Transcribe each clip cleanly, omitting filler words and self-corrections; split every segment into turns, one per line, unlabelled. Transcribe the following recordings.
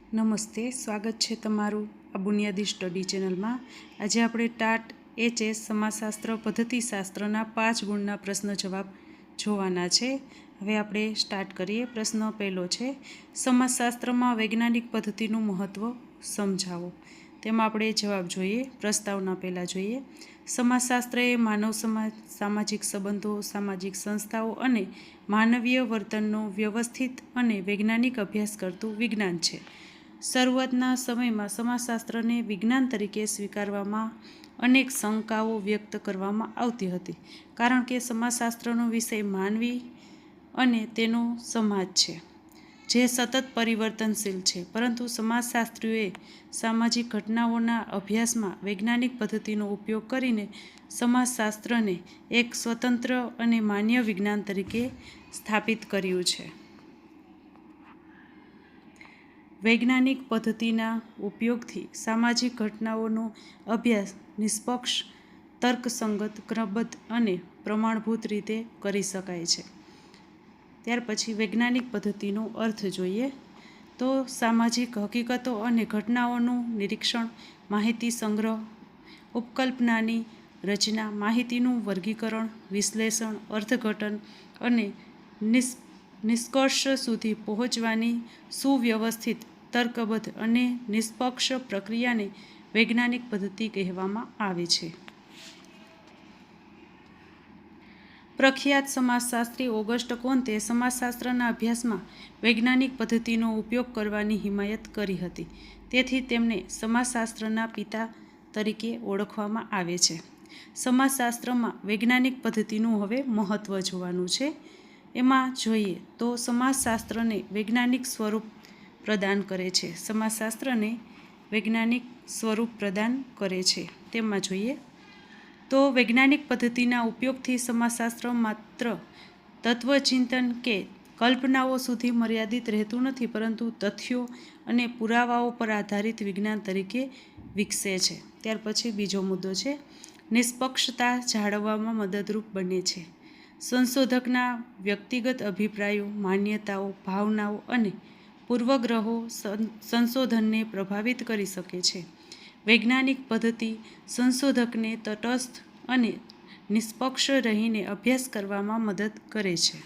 નમસ્તે, સ્વાગત છે તમારું આ બુનિયાદી સ્ટડી ચેનલમાં। આજે આપણે ટાટ HS સમાજશાસ્ત્ર પદ્ધતિશાસ્ત્રના 5 ગુણના પ્રશ્ન જવાબ જોવાના છે। હવે આપણે સ્ટાર્ટ કરીએ। પ્રશ્ન પહેલો છે, સમાજશાસ્ત્રમાં વૈજ્ઞાનિક પદ્ધતિનું મહત્ત્વ સમજાવો। તેમાં આપણે જવાબ જોઈએ। પ્રસ્તાવના પહેલાં જોઈએ। સમાજશાસ્ત્ર એ માનવ સમાજ, સામાજિક સંબંધો, સામાજિક સંસ્થાઓ અને માનવીય વર્તનનો વ્યવસ્થિત અને વૈજ્ઞાનિક અભ્યાસ કરતું વિજ્ઞાન છે। શરૂઆતના સમયમાં સમાજશાસ્ત્રને વિજ્ઞાન તરીકે સ્વીકારવામાં અનેક શંકાઓ વ્યક્ત કરવામાં આવતી હતી, કારણ કે સમાજશાસ્ત્રનો વિષય માનવી અને તેનો સમાજ છે, જે સતત પરિવર્તનશીલ છે। પરંતુ સમાજશાસ્ત્રીઓએ સામાજિક ઘટનાઓના અભ્યાસમાં વૈજ્ઞાનિક પદ્ધતિનો ઉપયોગ કરીને સમાજશાસ્ત્રને એક સ્વતંત્ર અને માન્ય વિજ્ઞાન તરીકે સ્થાપિત કર્યું છે। વૈજ્ઞાનિક પદ્ધતિના ઉપયોગથી સામાજિક ઘટનાઓનો અભ્યાસ નિષ્પક્ષ, તર્કસંગત, ક્રમબદ્ધ અને પ્રમાણભૂત રીતે કરી શકાય છે। ત્યાર પછી વૈજ્ઞાનિક પદ્ધતિનો અર્થ જોઈએ તો સામાજિક હકીકતો અને ઘટનાઓનું નિરીક્ષણ, માહિતી સંગ્રહ, ઉપકલ્પનાની રચના, માહિતીનું વર્ગીકરણ, વિશ્લેષણ, અર્થઘટન અને નિષ્કર્ષ સુધી પહોંચવાની સુવ્યવસ્થિત, તર્કબદ્ધ અને નિષ્પક્ષ પ્રક્રિયાને વૈજ્ઞાનિક પદ્ધતિ કહેવામાં આવે છે। પ્રખ્યાત સમાજશાસ્ત્રી ઓગસ્ટ કોન્તે સમાજશાસ્ત્રના અભ્યાસમાં વૈજ્ઞાનિક પદ્ધતિનો ઉપયોગ કરવાની હિમાયત કરી હતી, તેથી તેમને સમાજશાસ્ત્રના પિતા તરીકે ઓળખવામાં આવે છે। સમાજશાસ્ત્રમાં વૈજ્ઞાનિક પદ્ધતિનું હવે મહત્ત્વ જોવાનું છે। એમાં જોઈએ તો સમાજશાસ્ત્રને વૈજ્ઞાનિક સ્વરૂપ પ્રદાન કરે છે। સમાજશાસ્ત્રને વૈજ્ઞાનિક સ્વરૂપ પ્રદાન કરે છે તેમાં જોઈએ તો વૈજ્ઞાનિક પદ્ધતિના ઉપયોગથી સમાજશાસ્ત્ર માત્ર તત્વચિંતન કે કલ્પનાઓ સુધી મર્યાદિત રહેતું નથી, પરંતુ તથ્યો અને પુરાવાઓ પર આધારિત વિજ્ઞાન તરીકે વિકસે છે। ત્યાર પછી બીજો મુદ્દો છે, નિષ્પક્ષતા જાળવવામાં મદદરૂપ બને છે। સંશોધકના વ્યક્તિગત અભિપ્રાયો, માન્યતાઓ, ભાવનાઓ અને પૂર્વગ્રહો સંશોધનને પ્રભાવિત કરી શકે છે। વૈજ્ઞાનિક પદ્ધતિ સંશોધકને તટસ્થ અને નિષ્પક્ષ રહીને અભ્યાસ કરવામાં મદદ કરે છે।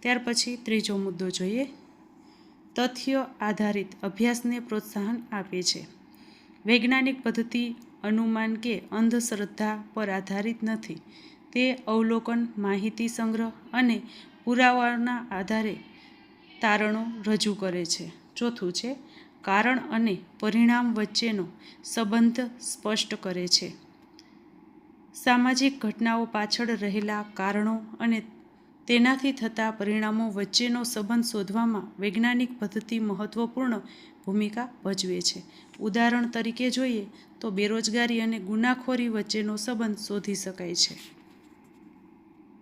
ત્યાર પછી ત્રીજો મુદ્દો જોઈએ, તથ્ય આધારિત અભ્યાસને પ્રોત્સાહન આપે છે। વૈજ્ઞાનિક પદ્ધતિ અનુમાન કે અંધશ્રદ્ધા પર આધારિત નથી, તે અવલોકન, માહિતી સંગ્રહ અને પુરાવાઓના આધારે તારણો રજૂ કરે છે। ચોથું છે, કારણ અને પરિણામ વચ્ચેનો સંબંધ સ્પષ્ટ કરે છે। સામાજિક ઘટનાઓ પાછળ રહેલા કારણો અને તેનાથી થતા પરિણામો વચ્ચેનો સંબંધ શોધવામાં વૈજ્ઞાનિક પદ્ધતિ મહત્વપૂર્ણ ભૂમિકા ભજવે છે। ઉદાહરણ તરીકે જોઈએ તો બેરોજગારી અને ગુનાખોરી વચ્ચેનો સંબંધ શોધી શકાય છે।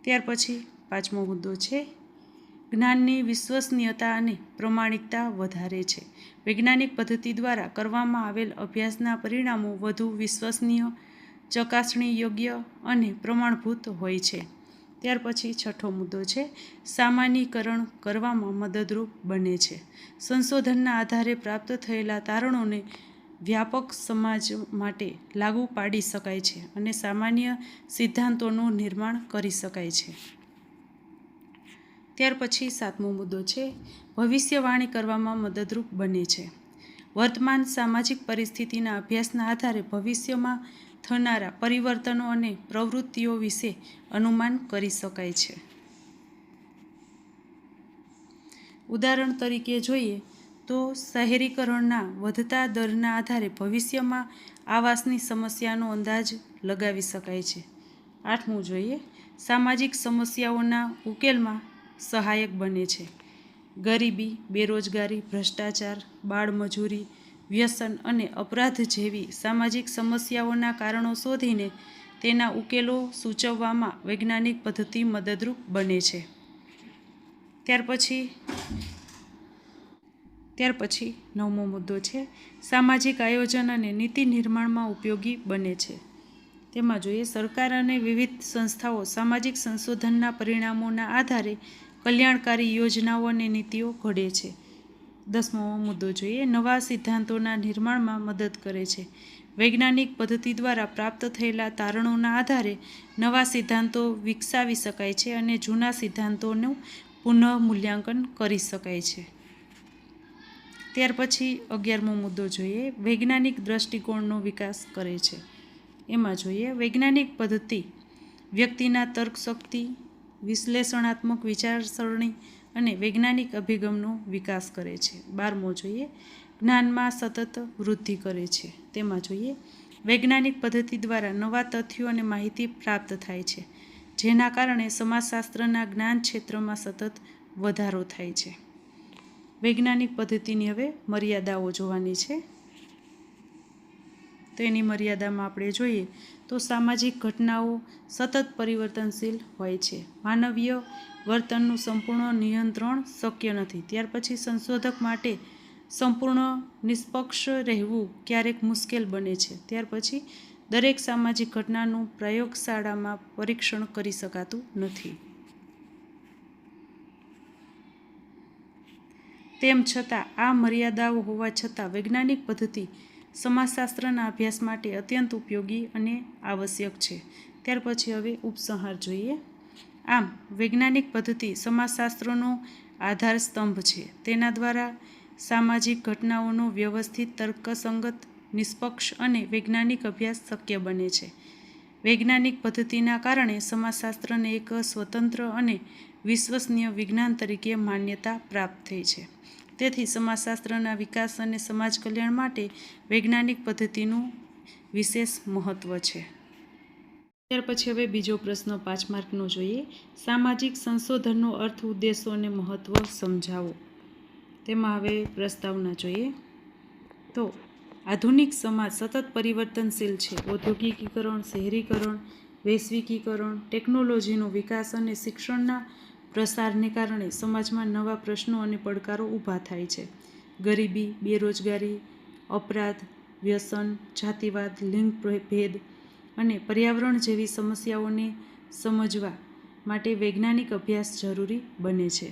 ત્યાર પછી પાંચમો મુદ્દો છે, જ્ઞાનની વિશ્વસનીયતા અને પ્રમાણિકતા વધારે છે। વૈજ્ઞાનિક પદ્ધતિ દ્વારા કરવામાં આવેલ અભ્યાસના પરિણામો વધુ વિશ્વસનીય, ચકાસણી યોગ્ય અને પ્રમાણભૂત હોય છે। ત્યાર પછી છઠ્ઠો મુદ્દો છે, સામાન્યીકરણ કરવામાં મદદરૂપ બને છે। સંશોધનના આધારે પ્રાપ્ત થયેલા તારણોને વ્યાપક સમાજ માટે લાગુ પાડી શકાય છે અને સામાન્ય સિદ્ધાંતોનું નિર્માણ કરી શકાય છે। ત્યાર પછી સાતમો મુદ્દો છે, ભવિષ્યવાણી કરવામાં મદદરૂપ બને છે। વર્તમાન સામાજિક પરિસ્થિતિના અભ્યાસના આધારે ભવિષ્યમાં થનારા પરિવર્તનો અને પ્રવૃત્તિઓ વિશે અનુમાન કરી શકાય છે। ઉદાહરણ તરીકે જોઈએ તો શહેરીકરણના વધતા દરના આધારે ભવિષ્યમાં આવાસની સમસ્યાનો અંદાજ લગાવી શકાય છે। આઠમું જોઈએ, સામાજિક સમસ્યાઓના ઉકેલમાં સહાયક બને છે। ગરીબી, બેરોજગારી, ભ્રષ્ટાચાર, બાળમજૂરી, વ્યસન અને અપરાધ જેવી સામાજિક સમસ્યાઓના કારણો શોધીને તેના ઉકેલો સૂચવવામાં વૈજ્ઞાનિક પદ્ધતિ મદદરૂપ બને છે। ત્યાર પછી નવમો મુદ્દો છે, સામાજિક આયોજન અને નીતિ નિર્માણમાં ઉપયોગી બને છે। તેમાં જોઈએ, સરકાર અને વિવિધ સંસ્થાઓ સામાજિક સંશોધનના પરિણામોના આધારે કલ્યાણકારી યોજનાઓ અને નીતિઓ ઘડે છે। 10મો મુદ્દો જોઈએ, નવા સિદ્ધાંતોના નિર્માણમાં મદદ કરે છે. વૈજ્ઞાનિક પદ્ધતિ દ્વારા પ્રાપ્ત થયેલા તારણોના આધારે નવા સિદ્ધાંતો વિકસાવી શકાય છે અને જૂના સિદ્ધાંતોનું પુનઃમૂલ્યાંકન કરી શકાય છે. ત્યાર પછી 11મો મુદ્દો જોઈએ, વૈજ્ઞાનિક દ્રષ્ટિકોણનો વિકાસ કરે છે. એમાં જોઈએ, વૈજ્ઞાનિક પદ્ધતિ વ્યક્તિના તર્કશક્તિ, વિશ્લેષણાત્મક વિચારસરણી અને વૈજ્ઞાનિક અભિગમનો વિકાસ કરે છે. 12મો જોઈએ, જ્ઞાનમાં સતત વૃદ્ધિ કરે છે. તેમાં જોઈએ, વૈજ્ઞાનિક પદ્ધતિ દ્વારા નવા તથ્યો અને માહિતી પ્રાપ્ત થાય છે, જેના કારણે સમાજશાસ્ત્રના જ્ઞાન ક્ષેત્રમાં સતત વધારો થાય છે. વૈજ્ઞાનિક પદ્ધતિની હવે મર્યાદાઓ જોવાની છે. તો એની મર્યાદામાં આપણે જોઈએ તો સામાજિક ઘટનાઓ સતત પરિવર્તનશીલ હોય છે. માનવીય વર્તનનું સંપૂર્ણ નિયંત્રણ શક્ય નથી. ત્યાર પછી સંશોધક માટે સંપૂર્ણ નિષ્પક્ષ રહેવું ક્યારેક મુશ્કેલ બને છે. ત્યાર પછી દરેક સામાજિક ઘટનાનું પ્રયોગશાળામાં પરીક્ષણ કરી શકાતું નથી. તેમ છતાં આ મર્યાદાઓ હોવા છતાં વૈજ્ઞાનિક પદ્ધતિ સમાજશાસ્ત્રના અભ્યાસ માટે અત્યંત ઉપયોગી અને આવશ્યક છે. ત્યાર પછી હવે ઉપસંહાર જોઈએ. આમ વૈજ્ઞાનિક પદ્ધતિ સમાજશાસ્ત્રનો આધાર સ્તંભ છે. તેના દ્વારા સામાજિક ઘટનાઓનો વ્યવસ્થિત, તર્કસંગત, નિષ્પક્ષ અને વૈજ્ઞાનિક અભ્યાસ શક્ય બને છે. વૈજ્ઞાનિક પદ્ધતિના કારણે સમાજશાસ્ત્રને એક સ્વતંત્ર અને વિશ્વસનીય વિજ્ઞાન તરીકે માન્યતા પ્રાપ્ત થઈ છે. તેથી સમાજશાસ્ત્રના વિકાસ અને સમાજ કલ્યાણ માટે વૈજ્ઞાનિક પદ્ધતિનું વિશેષ મહત્ત્વ છે. ત્યાર પછી હવે બીજો પ્રશ્ન 5 માર્કનો જોઈએ, સામાજિક સંશોધનનો અર્થ, ઉદ્દેશો અને મહત્ત્વ સમજાવો. તેમાં હવે પ્રસ્તાવના જોઈએ તો આધુનિક સમાજ સતત પરિવર્તનશીલ છે. ઔદ્યોગિકીકરણ, શહેરીકરણ, વૈશ્વિકીકરણ, ટેકનોલોજીનો વિકાસ અને શિક્ષણના પ્રસારને કારણે સમાજમાં નવા પ્રશ્નો અને પડકારો ઊભા થાય છે. ગરીબી, બેરોજગારી, અપરાધ, વ્યસન, જાતિવાદ, લિંગ ભેદ અને પર્યાવરણ જેવી સમસ્યાઓને સમજવા માટે વૈજ્ઞાનિક અભ્યાસ જરૂરી બને છે.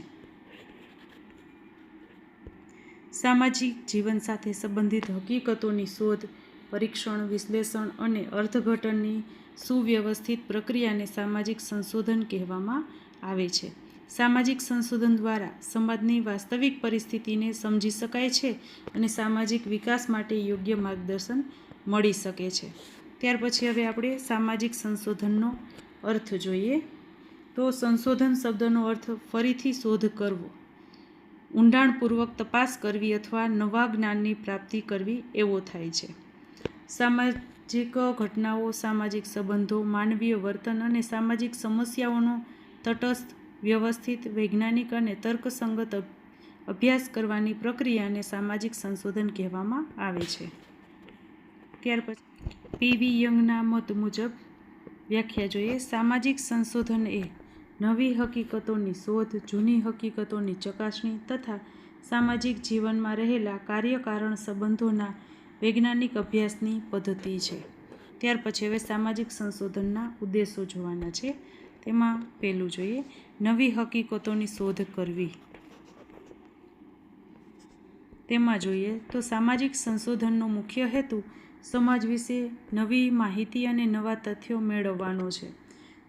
સામાજિક જીવન સાથે સંબંધિત હકીકતોની શોધ, પરીક્ષણ, વિશ્લેષણ અને અર્થઘટનની સુવ્યવસ્થિત પ્રક્રિયાને સામાજિક સંશોધન કહેવામાં આવે છે. સામાજિક સંશોધન દ્વારા સમાજની વાસ્તવિક પરિસ્થિતિને સમજી શકાય છે અને સામાજિક વિકાસ માટે યોગ્ય માર્ગદર્શન મળી શકે છે. ત્યાર પછી હવે આપણે સામાજિક સંશોધનનો અર્થ જોઈએ તો સંશોધન શબ્દનો અર્થ ફરીથી શોધ કરવો, ઊંડાણપૂર્વક તપાસ કરવી અથવા નવા જ્ઞાનની પ્રાપ્તિ કરવી એવો થાય છે. સામાજિક ઘટનાઓ, સામાજિક સંબંધો, માનવીય વર્તન અને સામાજિક સમસ્યાઓનો તટસ્થ, વ્યવસ્થિત, વૈજ્ઞાનિક અને તર્કસંગત અભ્યાસ કરવાની પ્રક્રિયાને સામાજિક સંશોધન કહેવામાં આવે છે. ત્યાર પછી પી.વી. યંગના મત મુજબ વ્યાખ્યા જોઈએ, સામાજિક સંશોધન એ નવી હકીકતોની શોધ, જૂની હકીકતોની ચકાસણી તથા સામાજિક જીવનમાં રહેલા કાર્યકારણ સંબંધોના વૈજ્ઞાનિક અભ્યાસની પદ્ધતિ છે. ત્યાર પછી હવે સામાજિક સંશોધનના ઉદ્દેશો જોવાના છે. તેમાં પહેલું જોઈએ, નવી હકીકતોની શોધ કરવી. તેમાં જોઈએ તો સામાજિક સંશોધનનો મુખ્ય હેતુ સમાજ વિશે નવી માહિતી અને નવા તથ્યો મેળવવાનો છે.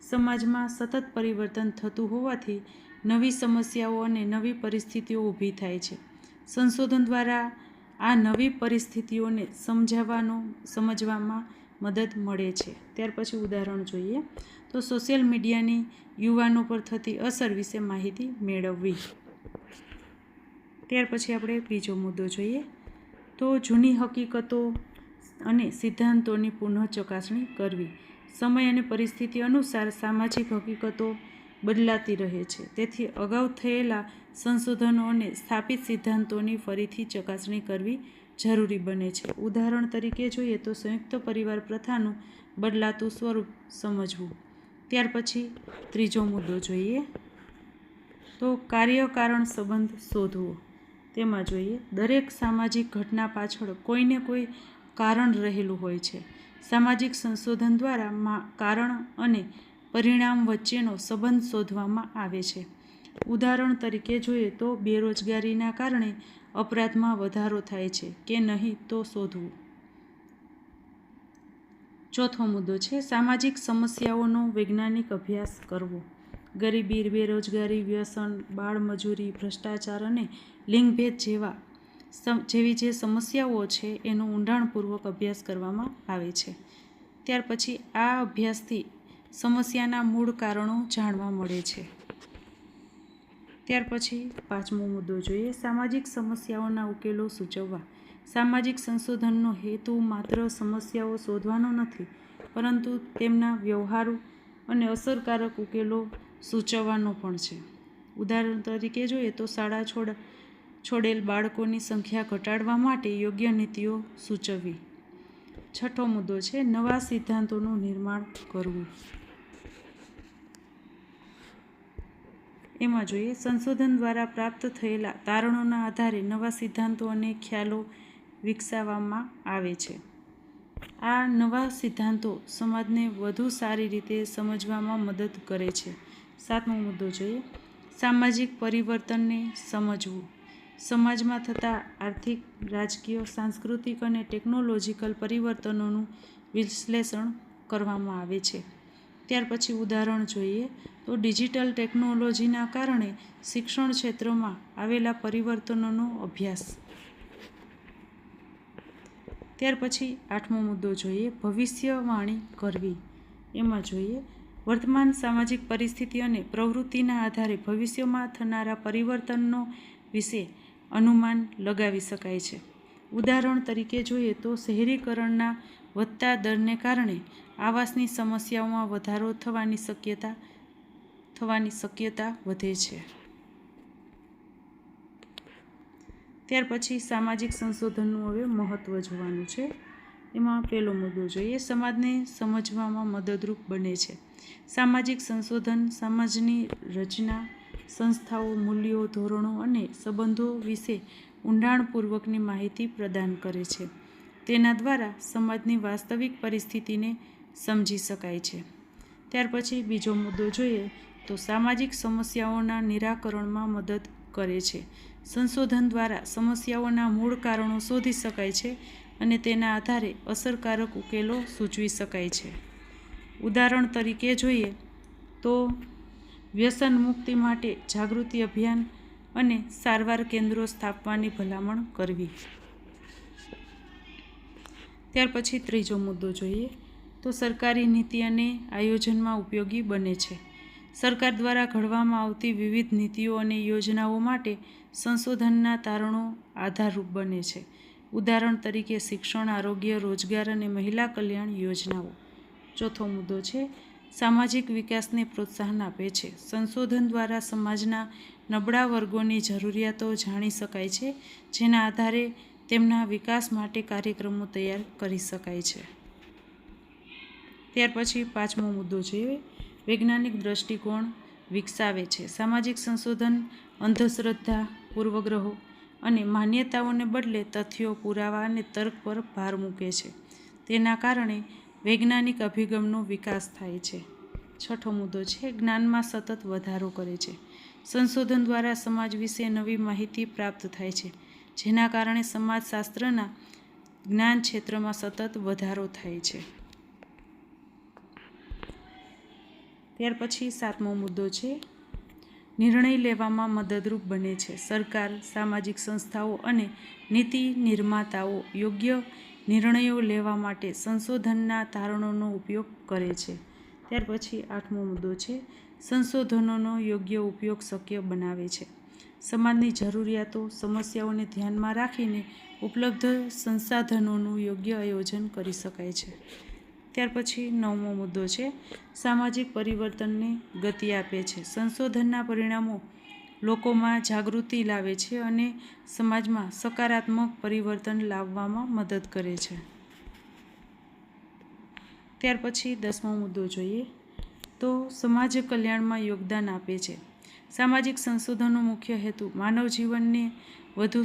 સમાજમાં સતત પરિવર્તન થતું હોવાથી નવી સમસ્યાઓ અને નવી પરિસ્થિતિઓ ઊભી થાય છે. સંશોધન દ્વારા આ નવી પરિસ્થિતિઓને સમજવામાં મદદ મળે છે. ત્યાર પછી ઉદાહરણ જોઈએ તો સોશિયલ મીડિયાની યુવાનો પર થતી અસર વિશે માહિતી મેળવવી. ત્યાર પછી આપણે બીજો મુદ્દો જોઈએ તો જૂની હકીકતો અને સિદ્ધાંતોની પુનઃ ચકાસણી કરવી. સમય અને પરિસ્થિતિ અનુસાર સામાજિક હકીકતો બદલાતી રહે છે. તેથી અગાઉ થયેલા સંશોધનો અને સ્થાપિત સિદ્ધાંતોની ફરીથી ચકાસણી કરવી જરૂરી બને છે. ઉદાહરણ તરીકે જોઈએ તો સંયુક્ત પરિવાર પ્રથાનું બદલાતું સ્વરૂપ સમજવું. ત્યાર પછી ત્રીજો મુદ્દો જોઈએ તો કાર્યકારણ સંબંધ શોધવો. તેમાં જોઈએ દરેક સામાજિક ઘટના પાછળ કોઈને કોઈ કારણ રહેલું હોય છે. સામાજિક સંશોધન દ્વારા કારણ અને પરિણામ વચ્ચેનો સંબંધ શોધવામાં આવે છે. ઉદાહરણ તરીકે જોઈએ તો બેરોજગારીના કારણે અપરાધમાં વધારો થાય છે કે નહીં તો શોધવું. ચોથો મુદ્દો છે સામાજિક સમસ્યાઓનો વૈજ્ઞાનિક અભ્યાસ કરવો. ગરીબી, બેરોજગારી, વ્યસન, બાળમજૂરી, ભ્રષ્ટાચાર અને લિંગભેદ જેવી જે સમસ્યાઓ છે એનો ઊંડાણપૂર્વક અભ્યાસ કરવામાં આવે છે. ત્યાર પછી આ અભ્યાસથી સમસ્યાના મૂળ કારણો જાણવા મળે છે. ત્યાર પછી પાંચમો મુદ્દો જોઈએ સામાજિક સમસ્યાઓના ઉકેલો સૂચવવા. સામાજિક સંશોધનનો હેતુ માત્ર સમસ્યાઓ શોધવાનો નથી, પરંતુ તેમના વ્યવહારુ અને અસરકારક ઉકેલો સૂચવવાનો પણ છે. ઉદાહરણ તરીકે જોઈએ તો શાળા છોડેલ બાળકોની સંખ્યા ઘટાડવા માટે યોગ્ય નીતિઓ સૂચવવી. છઠ્ઠો મુદ્દો છે નવા સિદ્ધાંતોનું નિર્માણ કરવું. એમાં જોઈએ સંશોધન દ્વારા પ્રાપ્ત થયેલા તારણોના આધારે નવા સિદ્ધાંતો અને ખ્યાલો વિકસાવવામાં આવે છે. આ નવા સિદ્ધાંતો સમાજને વધુ સારી રીતે સમજવામાં મદદ કરે છે. સાતમો મુદ્દો જોઈએ સામાજિક પરિવર્તનને સમજવું. સમાજમાં થતા આર્થિક, રાજકીય, સાંસ્કૃતિક અને ટેકનોલોજીકલ પરિવર્તનોનું વિશ્લેષણ કરવામાં આવે છે. ત્યાર પછી ઉદાહરણ જોઈએ તો ડિજિટલ ટેકનોલોજીના કારણે શિક્ષણ ક્ષેત્રમાં આવેલા પરિવર્તનોનો અભ્યાસ. ત્યાર પછી આઠમો મુદ્દો જોઈએ ભવિષ્યવાણી કરવી. એમાં જોઈએ વર્તમાન સામાજિક પરિસ્થિતિ અને પ્રવૃત્તિના આધારે ભવિષ્યમાં થનારા પરિવર્તનો વિશે અનુમાન લગાવી શકાય છે. ઉદાહરણ તરીકે જોઈએ તો શહેરીકરણના વધતા દરને કારણે આવાસની સમસ્યાઓમાં વધારો થવાની શક્યતા વધે છે. ત્યાર પછી સામાજિક સંશોધનનું હવે મહત્ત્વ જોવાનું છે. એમાં પહેલો મુદ્દો જોઈએ સમાજને સમજવામાં મદદરૂપ બને છે. સામાજિક સંશોધન સમાજની રચના, સંસ્થાઓ, મૂલ્યો, ધોરણો અને સંબંધો વિશે ઊંડાણપૂર્વકની માહિતી પ્રદાન કરે છે. તેના દ્વારા સમાજની વાસ્તવિક પરિસ્થિતિને સમજી શકાય છે. ત્યાર પછી બીજો મુદ્દો જોઈએ તો સામાજિક સમસ્યાઓના નિરાકરણમાં મદદ કરે છે. સંશોધન દ્વારા સમસ્યાઓના મૂળ કારણો શોધી શકાય છે અને તેના આધારે અસરકારક ઉકેલો સૂચવી શકાય છે. ઉદાહરણ તરીકે જોઈએ તો વ્યસન મુક્તિ માટે જાગૃતિ અભિયાન અને સારવાર કેન્દ્રો સ્થાપવાની ભલામણ કરવી. ત્યાર પછી ત્રીજો મુદ્દો જોઈએ તો સરકારી નીતિ અને આયોજનમાં ઉપયોગી બને છે. સરકાર દ્વારા ઘડવામાં આવતી વિવિધ નીતિઓ અને યોજનાઓ માટે સંશોધનના તારણો આધારરૂપ બને છે. ઉદાહરણ તરીકે શિક્ષણ, આરોગ્ય, રોજગાર અને મહિલા કલ્યાણ યોજનાઓ. ચોથો મુદ્દો છે સામાજિક વિકાસને પ્રોત્સાહન આપે છે. સંશોધન દ્વારા સમાજના નબળા વર્ગોની જરૂરિયાતો જાણી શકાય છે, જેના આધારે તેમના વિકાસ માટે કાર્યક્રમો તૈયાર કરી શકાય છે. ત્યાર પછી પાંચમો મુદ્દો જોઈએ વૈજ્ઞાનિક દ્રષ્ટિકોણ વિકસાવે છે. સામાજિક સંશોધન અંધશ્રદ્ધા, પૂર્વગ્રહો અને માન્યતાઓને બદલે તથ્યો, પુરાવા અને તર્ક પર ભાર મૂકે છે. તેના કારણે વૈજ્ઞાનિક અભિગમનો વિકાસ થાય છે. છઠ્ઠો મુદ્દો છે જ્ઞાનમાં સતત વધારો કરે છે. સંશોધન દ્વારા સમાજ વિશે નવી માહિતી પ્રાપ્ત થાય છે, જેના કારણે સમાજશાસ્ત્રના જ્ઞાન ક્ષેત્રમાં સતત વધારો થાય છે. ત્યાર પછી સાતમો મુદ્દો છે નિર્ણય લેવામાં મદદરૂપ બને છે. સરકાર, સામાજિક સંસ્થાઓ અને નીતિ નિર્માતાઓ યોગ્ય નિર્ણયો લેવા માટે સંશોધનના તારણોનો ઉપયોગ કરે છે. ત્યાર પછી આઠમો મુદ્દો છે સંશોધનોનો યોગ્ય ઉપયોગ શક્ય બનાવે છે. સમાજની જરૂરિયાતો, સમસ્યાઓને ધ્યાનમાં રાખીને ઉપલબ્ધ સંસાધનોનું યોગ્ય આયોજન કરી શકાય છે. ત્યાર પછી નવમો મુદ્દો છે સામાજિક પરિવર્તનને ગતિ આપે છે. સંશોધનના પરિણામો લોકોમાં જાગૃતિ લાવે છે અને સમાજમાં સકારાત્મક પરિવર્તન લાવવામાં મદદ કરે છે. ત્યાર પછી 10મો મુદ્દો જોઈએ તો સમાજ કલ્યાણમાં યોગદાન આપે છે. સામાજિક સંશોધનનો મુખ્ય હેતુ માનવ જીવનને વધુ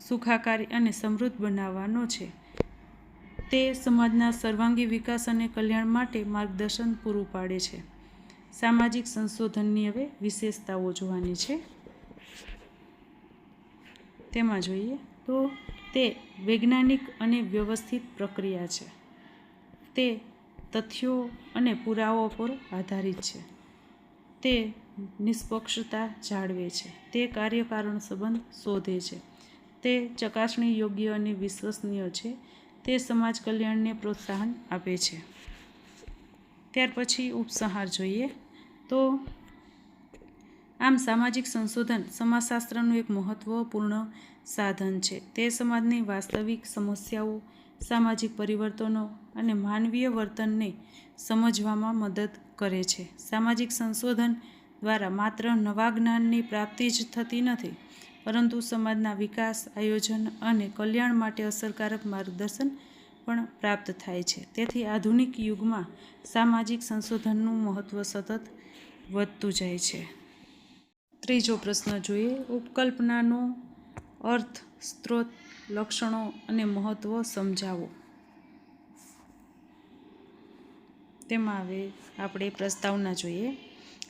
સુખાકારી અને સમૃદ્ધ બનાવવાનો છે. તે સમાજના સર્વાંગી વિકાસ અને કલ્યાણ માટે માર્ગદર્શન પૂરું પાડે છે. સામાજિક સંશોધનની હવે વિશેષતાઓ જોવાની છે. તેમાં જોઈએ તો તે વૈજ્ઞાનિક અને વ્યવસ્થિત પ્રક્રિયા છે. તે તથ્યો અને પુરાવાઓ પર આધારિત છે. તે નિષ્પક્ષતા જાળવે છે. તે કાર્યકારણ સંબંધ શોધે છે. તે ચકાસણી યોગ્ય અને વિશ્વસનીય છે. તે સમાજ કલ્યાણને પ્રોત્સાહન આપે છે. ત્યાર પછી ઉપસંહાર જોઈએ તો આમ સામાજિક સંશોધન સમાજશાસ્ત્રનું એક મહત્વપૂર્ણ સાધન છે. તે સમાજની વાસ્તવિક સમસ્યાઓ, સામાજિક પરિવર્તનો અને માનવીય વર્તનને સમજવામાં મદદ કરે છે. સામાજિક સંશોધન દ્વારા માત્ર નવા જ્ઞાનની પ્રાપ્તિ જ થતી નથી, પરંતુ સમાજના વિકાસ, આયોજન અને કલ્યાણ માટે અસરકારક માર્ગદર્શન પણ પ્રાપ્ત થાય છે. તેથી આધુનિક યુગમાં સામાજિક સંશોધનનું મહત્ત્વ સતત વધતું જાય છે. ત્રીજો પ્રશ્ન જોઈએ. ઉપકલ્પનાનો અર્થ, સ્ત્રોત, લક્ષણો અને મહત્ત્વ સમજાવો. તેમાં હવે આપણે પ્રસ્તાવના જોઈએ.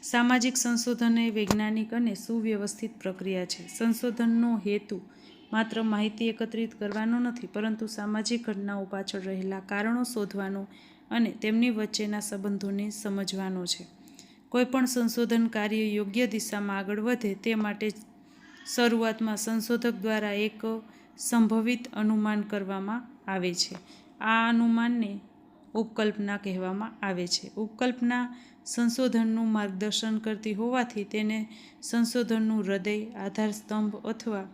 સામાજિક સંશોધન એ વૈજ્ઞાનિક અને સુવ્યવસ્થિત પ્રક્રિયા છે. સંશોધનનો હેતુ માત્ર માહિતી એકત્રિત કરવાનો નથી, પરંતુ સામાજિક ઘટનાઓ પાછળ રહેલા કારણો શોધવાનો અને તેમની વચ્ચેના સંબંધોને સમજવાનો છે. કોઈપણ સંશોધન કાર્ય યોગ્ય દિશામાં આગળ વધે તે માટે શરૂઆતમાં સંશોધક દ્વારા એક સંભવિત અનુમાન કરવામાં આવે છે. આ અનુમાનને ઉપકલ્પના કહેવામાં આવે છે. ઉપકલ્પના સંશોધનનું માર્ગદર્શન કરતી હોવાથી તેને સંશોધનનું હૃદય, આધારસ્તંભ અથવા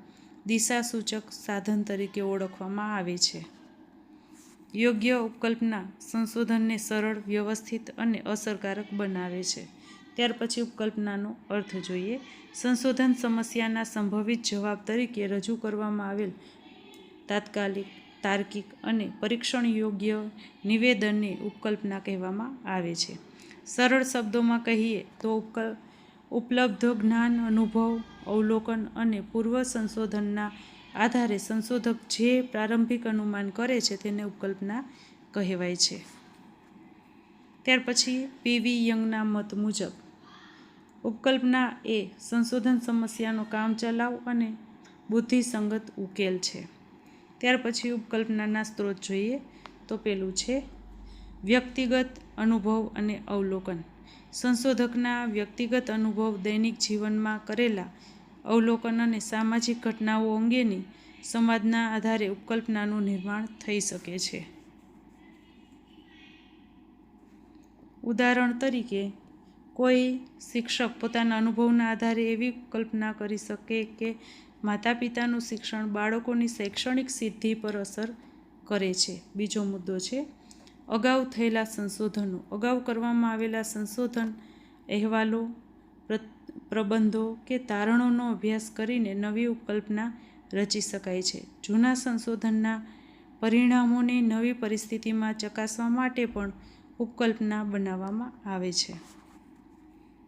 દિશાસૂચક સાધન તરીકે ઓળખવામાં આવે છે. યોગ્ય ઉપકલ્પના સંશોધનને સરળ, વ્યવસ્થિત અને અસરકારક બનાવે છે. ત્યાર પછી ઉપકલ્પનાનો અર્થ જોઈએ. સંશોધન સમસ્યાના સંભવિત જવાબ તરીકે રજૂ કરવામાં આવેલ તાત્કાલિક, તાર્કિક અને પરીક્ષણ યોગ્ય નિવેદનને ઉપકલ્પના કહેવામાં આવે છે. સરળ શબ્દોમાં કહીએ તો ઉપલબ્ધ જ્ઞાન, અનુભવ, અવલોકન અને પૂર્વ સંશોધનના આધારે સંશોધક જે પ્રારંભિક અનુમાન કરે છે તેને ઉપકલ્પના કહેવાય છે. ત્યાર પછી પી.વી. યંગના મત મુજબ ઉપકલ્પના એ સંશોધન સમસ્યાનો કામચલાઉ અને બુદ્ધિસંગત ઉકેલ છે. ત્યાર પછી ઉપકલ્પનાના સ્ત્રોત જોઈએ તો પેલું છે વ્યક્તિગત અનુભવ અને અવલોકન. સંશોધકના વ્યક્તિગત અનુભવ, દૈનિક જીવનમાં કરેલા અવલોકન અને સામાજિક ઘટનાઓ અંગેની સમજના આધારે ઉપકલ્પનાનું નિર્માણ થઈ શકે છે. ઉદાહરણ તરીકે, કોઈ શિક્ષક પોતાના અનુભવના આધારે એવી કલ્પના કરી શકે કે માતા-પિતાનું શિક્ષણ બાળકોની શૈક્ષણિક સિદ્ધિ પર અસર કરે છે. બીજો મુદ્દો છે અગાઉ થયેલા સંશોધનો. અગાઉ કરવામાં આવેલા સંશોધન અહેવાલો, પ્રબંધો કે તારણોનો અભ્યાસ કરીને નવી ઉપકલ્પના રચી શકાય છે. જૂના સંશોધનના પરિણામોને નવી પરિસ્થિતિમાં ચકાસવા માટે પણ ઉપકલ્પના બનાવવામાં આવે છે.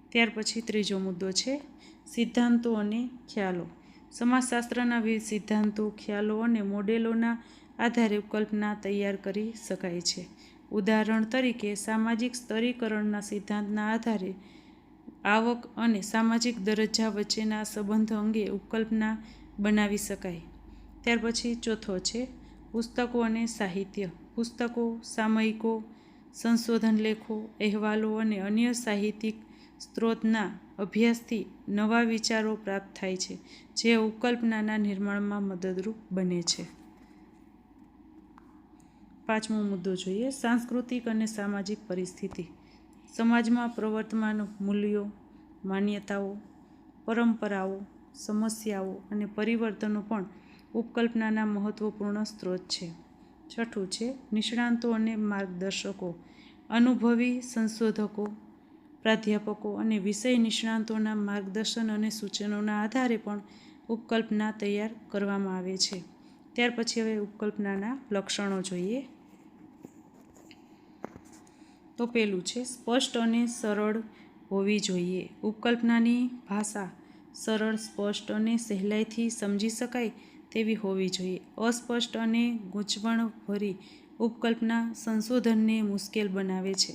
ત્યાર પછી ત્રીજો મુદ્દો છે સિદ્ધાંતો અને ખ્યાલો. સમાજશાસ્ત્રના વિવિધ સિદ્ધાંતો, ખ્યાલો અને મોડેલોના આધારે ઉપકલ્પના તૈયાર કરી શકાય છે. ઉદાહરણ તરીકે, સામાજિક સ્તરીકરણના સિદ્ધાંતના આધારે આવક અને સામાજિક દરજ્જા વચ્ચેના સંબંધ અંગે ઉપકલ્પના બનાવી શકાય. ત્યાર પછી ચોથો છે પુસ્તકો અને સાહિત્ય. પુસ્તકો, સામયિકો, સંશોધન લેખો, અહેવાલો અને અન્ય સાહિત્યિક સ્ત્રોતના અભ્યાસથી નવા વિચારો પ્રાપ્ત થાય છે, જે ઉપકલ્પનાના નિર્માણમાં મદદરૂપ બને છે. પાંચમો મુદ્દો જોઈએ સાંસ્કૃતિક અને સામાજિક પરિસ્થિતિ. સમાજમાં પ્રવર્તમાન મૂલ્યો, માન્યતાઓ, પરંપરાઓ, સમસ્યાઓ અને પરિવર્તનો પણ ઉપકલ્પનાના મહત્વપૂર્ણ સ્ત્રોત છે. છઠ્ઠું છે નિષ્ણાતો અને માર્ગદર્શકો. અનુભવી સંશોધકો, પ્રાધ્યાપકો અને વિષય નિષ્ણાતોના માર્ગદર્શન અને સૂચનોના આધારે પણ ઉપકલ્પના તૈયાર કરવામાં આવે છે. ત્યાર પછી હવે ઉપકલ્પનાના લક્ષણો જોઈએ તો પેલું છે સ્પષ્ટ અને સરળ હોવી જોઈએ. ઉપકલ્પનાની ભાષા સરળ, સ્પષ્ટ અને સહેલાઈથી સમજી શકાય તેવી હોવી જોઈએ. અસ્પષ્ટ અને ગૂંચવણભરી ઉપકલ્પના સંશોધનને મુશ્કેલ બનાવે છે.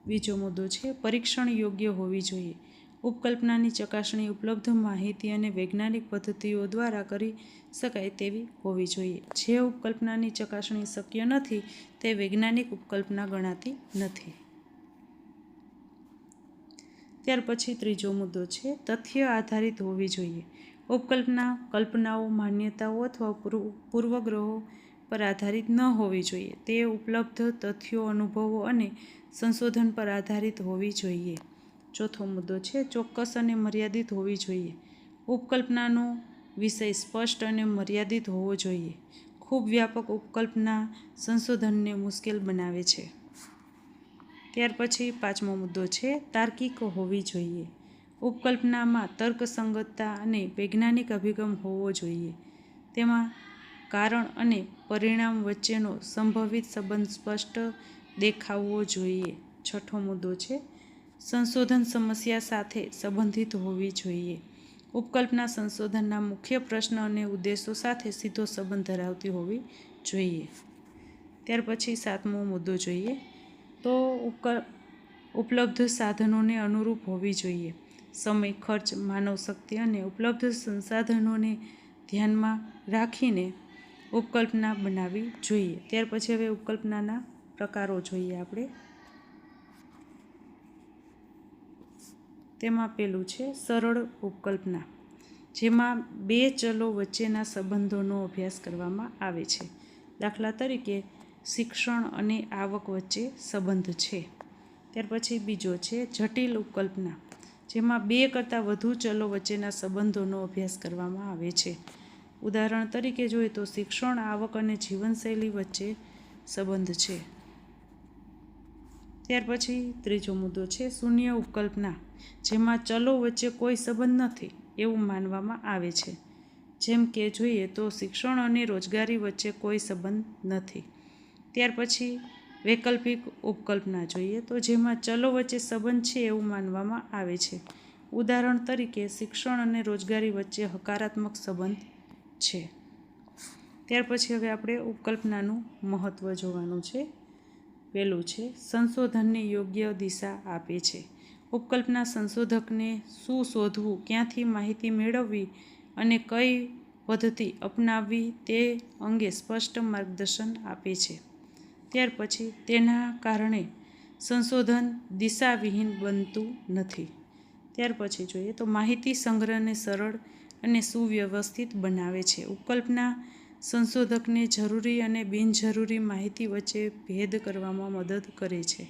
બીજો મુદ્દો છે પરીક્ષણ યોગ્ય હોવી જોઈએ. ઉપકલ્પનાની ચકાસણી ઉપલબ્ધ માહિતી અને વૈજ્ઞાનિક પદ્ધતિઓ દ્વારા કરી શકાય તેવી હોવી જોઈએ. જે ઉપકલ્પનાની ચકાસણી શક્ય નથી તે વૈજ્ઞાનિક ઉપકલ્પના ગણાતી નથી. ત્યાર પછી ત્રીજો મુદ્દો છે તથ્ય આધારિત હોવી જોઈએ. ઉપકલ્પના કલ્પનાઓ, માન્યતાઓ અથવા પૂર્વગ્રહો પર આધારિત ન હોવી જોઈએ. તે ઉપલબ્ધ તથ્યો, અનુભવો અને સંશોધન પર આધારિત હોવી જોઈએ. ચોથો મુદ્દો છે ચોક્કસ અને મર્યાદિત હોવી જોઈએ. ઉપકલ્પનાનો વિષય સ્પષ્ટ અને મર્યાદિત હોવો જોઈએ. ખૂબ વ્યાપક ઉપકલ્પના સંશોધનને મુશ્કેલ બનાવે છે. ત્યાર પછી પાંચમો મુદ્દો છે તાર્કિક હોવી જોઈએ. ઉપકલ્પનામાં તર્કસંગતતા અને વૈજ્ઞાનિક અભિગમ હોવો જોઈએ. તેમાં કારણ અને પરિણામ વચ્ચેનો સંભવિત સંબંધ સ્પષ્ટ દેખાવો જોઈએ. છઠ્ઠો મુદ્દો છે સંશોધન સમસ્યા સાથે સંબંધિત હોવી જોઈએ. ઉપકલ્પના સંશોધનના મુખ્ય પ્રશ્ન અને ઉદ્દેશો સાથે સીધો સંબંધ ધરાવતી હોવી જોઈએ. ત્યાર પછી સાતમો મુદ્દો જોઈએ તો ઉપલબ્ધ સાધનોને અનુરૂપ હોવી જોઈએ. સમય, ખર્ચ, માનવ શક્તિ અને ઉપલબ્ધ સંસાધનોને ધ્યાનમાં રાખીને ઉપકલ્પના બનાવવી જોઈએ. ત્યાર પછી હવે ઉપકલ્પનાના પ્રકારો જોઈએ આપણે. તેમાં પેલું છે સરળ ઉપકલ્પના, જેમાં બે ચલો વચ્ચેના સંબંધોનો અભ્યાસ કરવામાં આવે છે. દાખલા તરીકે શિક્ષણ અને આવક વચ્ચે સંબંધ છે. ત્યાર પછી બીજો છે જટિલ ઉપકલ્પના, જેમાં બે કરતાં વધુ ચલો વચ્ચેના સંબંધોનો અભ્યાસ કરવામાં આવે છે. ઉદાહરણ તરીકે જોઈએ તો શિક્ષણ, આવક અને જીવનશૈલી વચ્ચે સંબંધ છે. ત્યાર પછી ત્રીજો મુદ્દો છે શૂન્ય ઉપકલ્પના, જેમાં ચલો વચ્ચે કોઈ સંબંધ નથી એવું માનવામાં આવે છે. જેમ કે જોઈએ તો શિક્ષણ અને રોજગારી વચ્ચે કોઈ સંબંધ નથી. ત્યાર પછી વૈકલ્પિક ઉપકલ્પના જોઈએ તો જેમાં ચલો વચ્ચે સંબંધ છે એવું માનવામાં આવે છે. ઉદાહરણ તરીકે શિક્ષણ અને રોજગારી વચ્ચે હકારાત્મક સંબંધ છે. ત્યાર પછી હવે આપણે ઉપકલ્પનાનું મહત્ત્વ જોવાનું છે. પહેલું છે સંશોધનને યોગ્ય દિશા આપે છે. ઉપકલ્પના સંશોધકને શું શોધવું, ક્યાંથી માહિતી મેળવવી અને કઈ પદ્ધતિ અપનાવવી તે અંગે સ્પષ્ટ માર્ગદર્શન આપે છે. ત્યાર પછી તેના કારણે સંશોધન દિશાવિહીન બનતું નથી. ત્યાર પછી જોઈએ તો માહિતી સંગ્રહને સરળ અને સુવ્યવસ્થિત બનાવે છે. ઉપકલ્પના સંશોધકને જરૂરી અને બિનજરૂરી માહિતી વચ્ચે ભેદ કરવામાં મદદ કરે છે.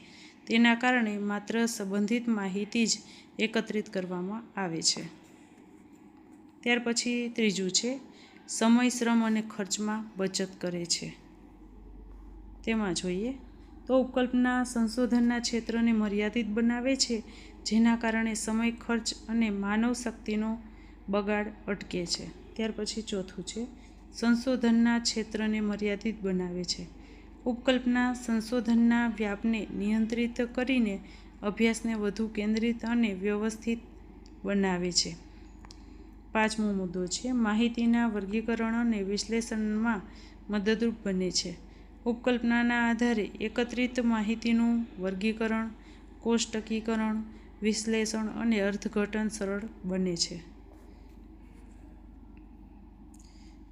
તેના કારણે માત્ર સંબંધિત માહિતી જ એકત્રિત કરવામાં આવે છે. ત્યાર પછી ત્રીજું છે સમય, શ્રમ અને ખર્ચમાં બચત કરે છે. તેમાં જોઈએ તો ઉપકલ્પના સંશોધનના ક્ષેત્રને મર્યાદિત બનાવે છે, જેના કારણે સમય, ખર્ચ અને માનવ શક્તિનો બગાડ અટકે છે. ત્યાર પછી ચોથું છે સંશોધનના ક્ષેત્રને મર્યાદિત બનાવે છે. ઉપકલ્પના સંશોધનના વ્યાપને નિયંત્રિત કરીને અભ્યાસને વધુ કેન્દ્રિત અને વ્યવસ્થિત બનાવે છે. પાંચમો મુદ્દો છે માહિતીના વર્ગીકરણ અને વિશ્લેષણમાં મદદરૂપ બને છે. ઉપકલ્પનાના આધારે એકત્રિત માહિતીનું વર્ગીકરણ, કોષ્ટકીકરણ, વિશ્લેષણ અને અર્થઘટન સરળ બને છે.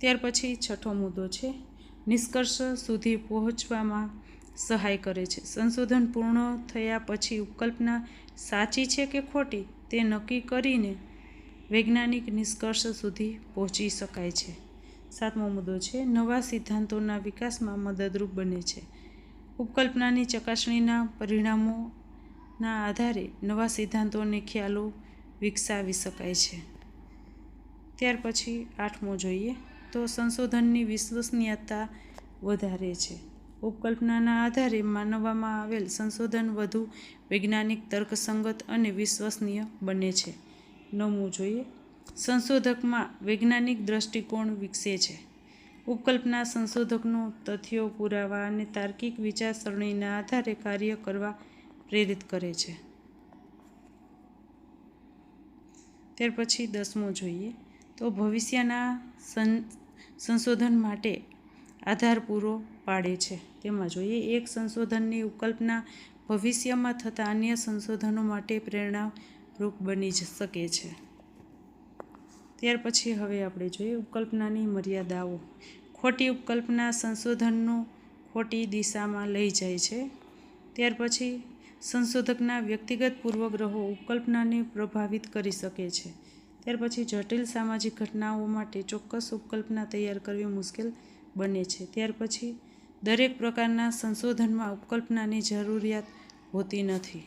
ત્યાર પછી છઠ્ઠો મુદ્દો છે નિષ્કર્ષ સુધી પહોંચવામાં સહાય કરે છે. સંશોધન પૂર્ણ થયા પછી ઉપકલ્પના સાચી છે કે ખોટી તે નક્કી કરીને વૈજ્ઞાનિક નિષ્કર્ષ સુધી પહોંચી શકાય છે. સાતમો મુદ્દો છે નવા સિદ્ધાંતોના વિકાસમાં મદદરૂપ બને છે. ઉપકલ્પનાની ચકાસણીના પરિણામોના આધારે નવા સિદ્ધાંતો અને ખ્યાલો વિકસાવી શકાય છે. ત્યાર પછી આઠમો જોઈએ તો સંશોધનની વિશ્વસનીયતા વધારે છે. ઉપકલ્પનાના આધારે માનવામાં આવેલ સંશોધન વધુ વૈજ્ઞાનિક, તર્કસંગત અને વિશ્વસનીય બને છે. નવમું જોઈએ સંશોધકમાં વૈજ્ઞાનિક દ્રષ્ટિકોણ વિકસે છે. ઉપકલ્પના સંશોધકનો તથ્યો, પુરાવા અને તાર્કિક વિચારસરણીના આધારે કાર્ય કરવા પ્રેરિત કરે છે. ત્યાર પછી દસમું જોઈએ તો ભવિષ્યના સંશોધન માટે આધાર પૂરો પાડે છે. તેમાં જોઈએ એક સંશોધનની ઉપકલ્પના ભવિષ્યમાં થતા અન્ય સંશોધનો માટે પ્રેરણારૂપ બની શકે છે. ત્યાર પછી હવે આપણે જોઈએ ઉપકલ્પનાની મર્યાદાઓ. ખોટી ઉપકલ્પના સંશોધનનું ખોટી દિશામાં લઈ જાય છે. ત્યાર પછી સંશોધકના વ્યક્તિગત પૂર્વગ્રહો ઉપકલ્પનાને પ્રભાવિત કરી શકે છે. ત્યાર પછી જટિલ સામાજિક ઘટનાઓ માટે ચોક્કસ ઉપકલ્પના તૈયાર કરવી મુશ્કેલ બને છે. ત્યાર પછી દરેક પ્રકારના સંશોધનમાં ઉપકલ્પનાની જરૂરિયાત હોતી નથી.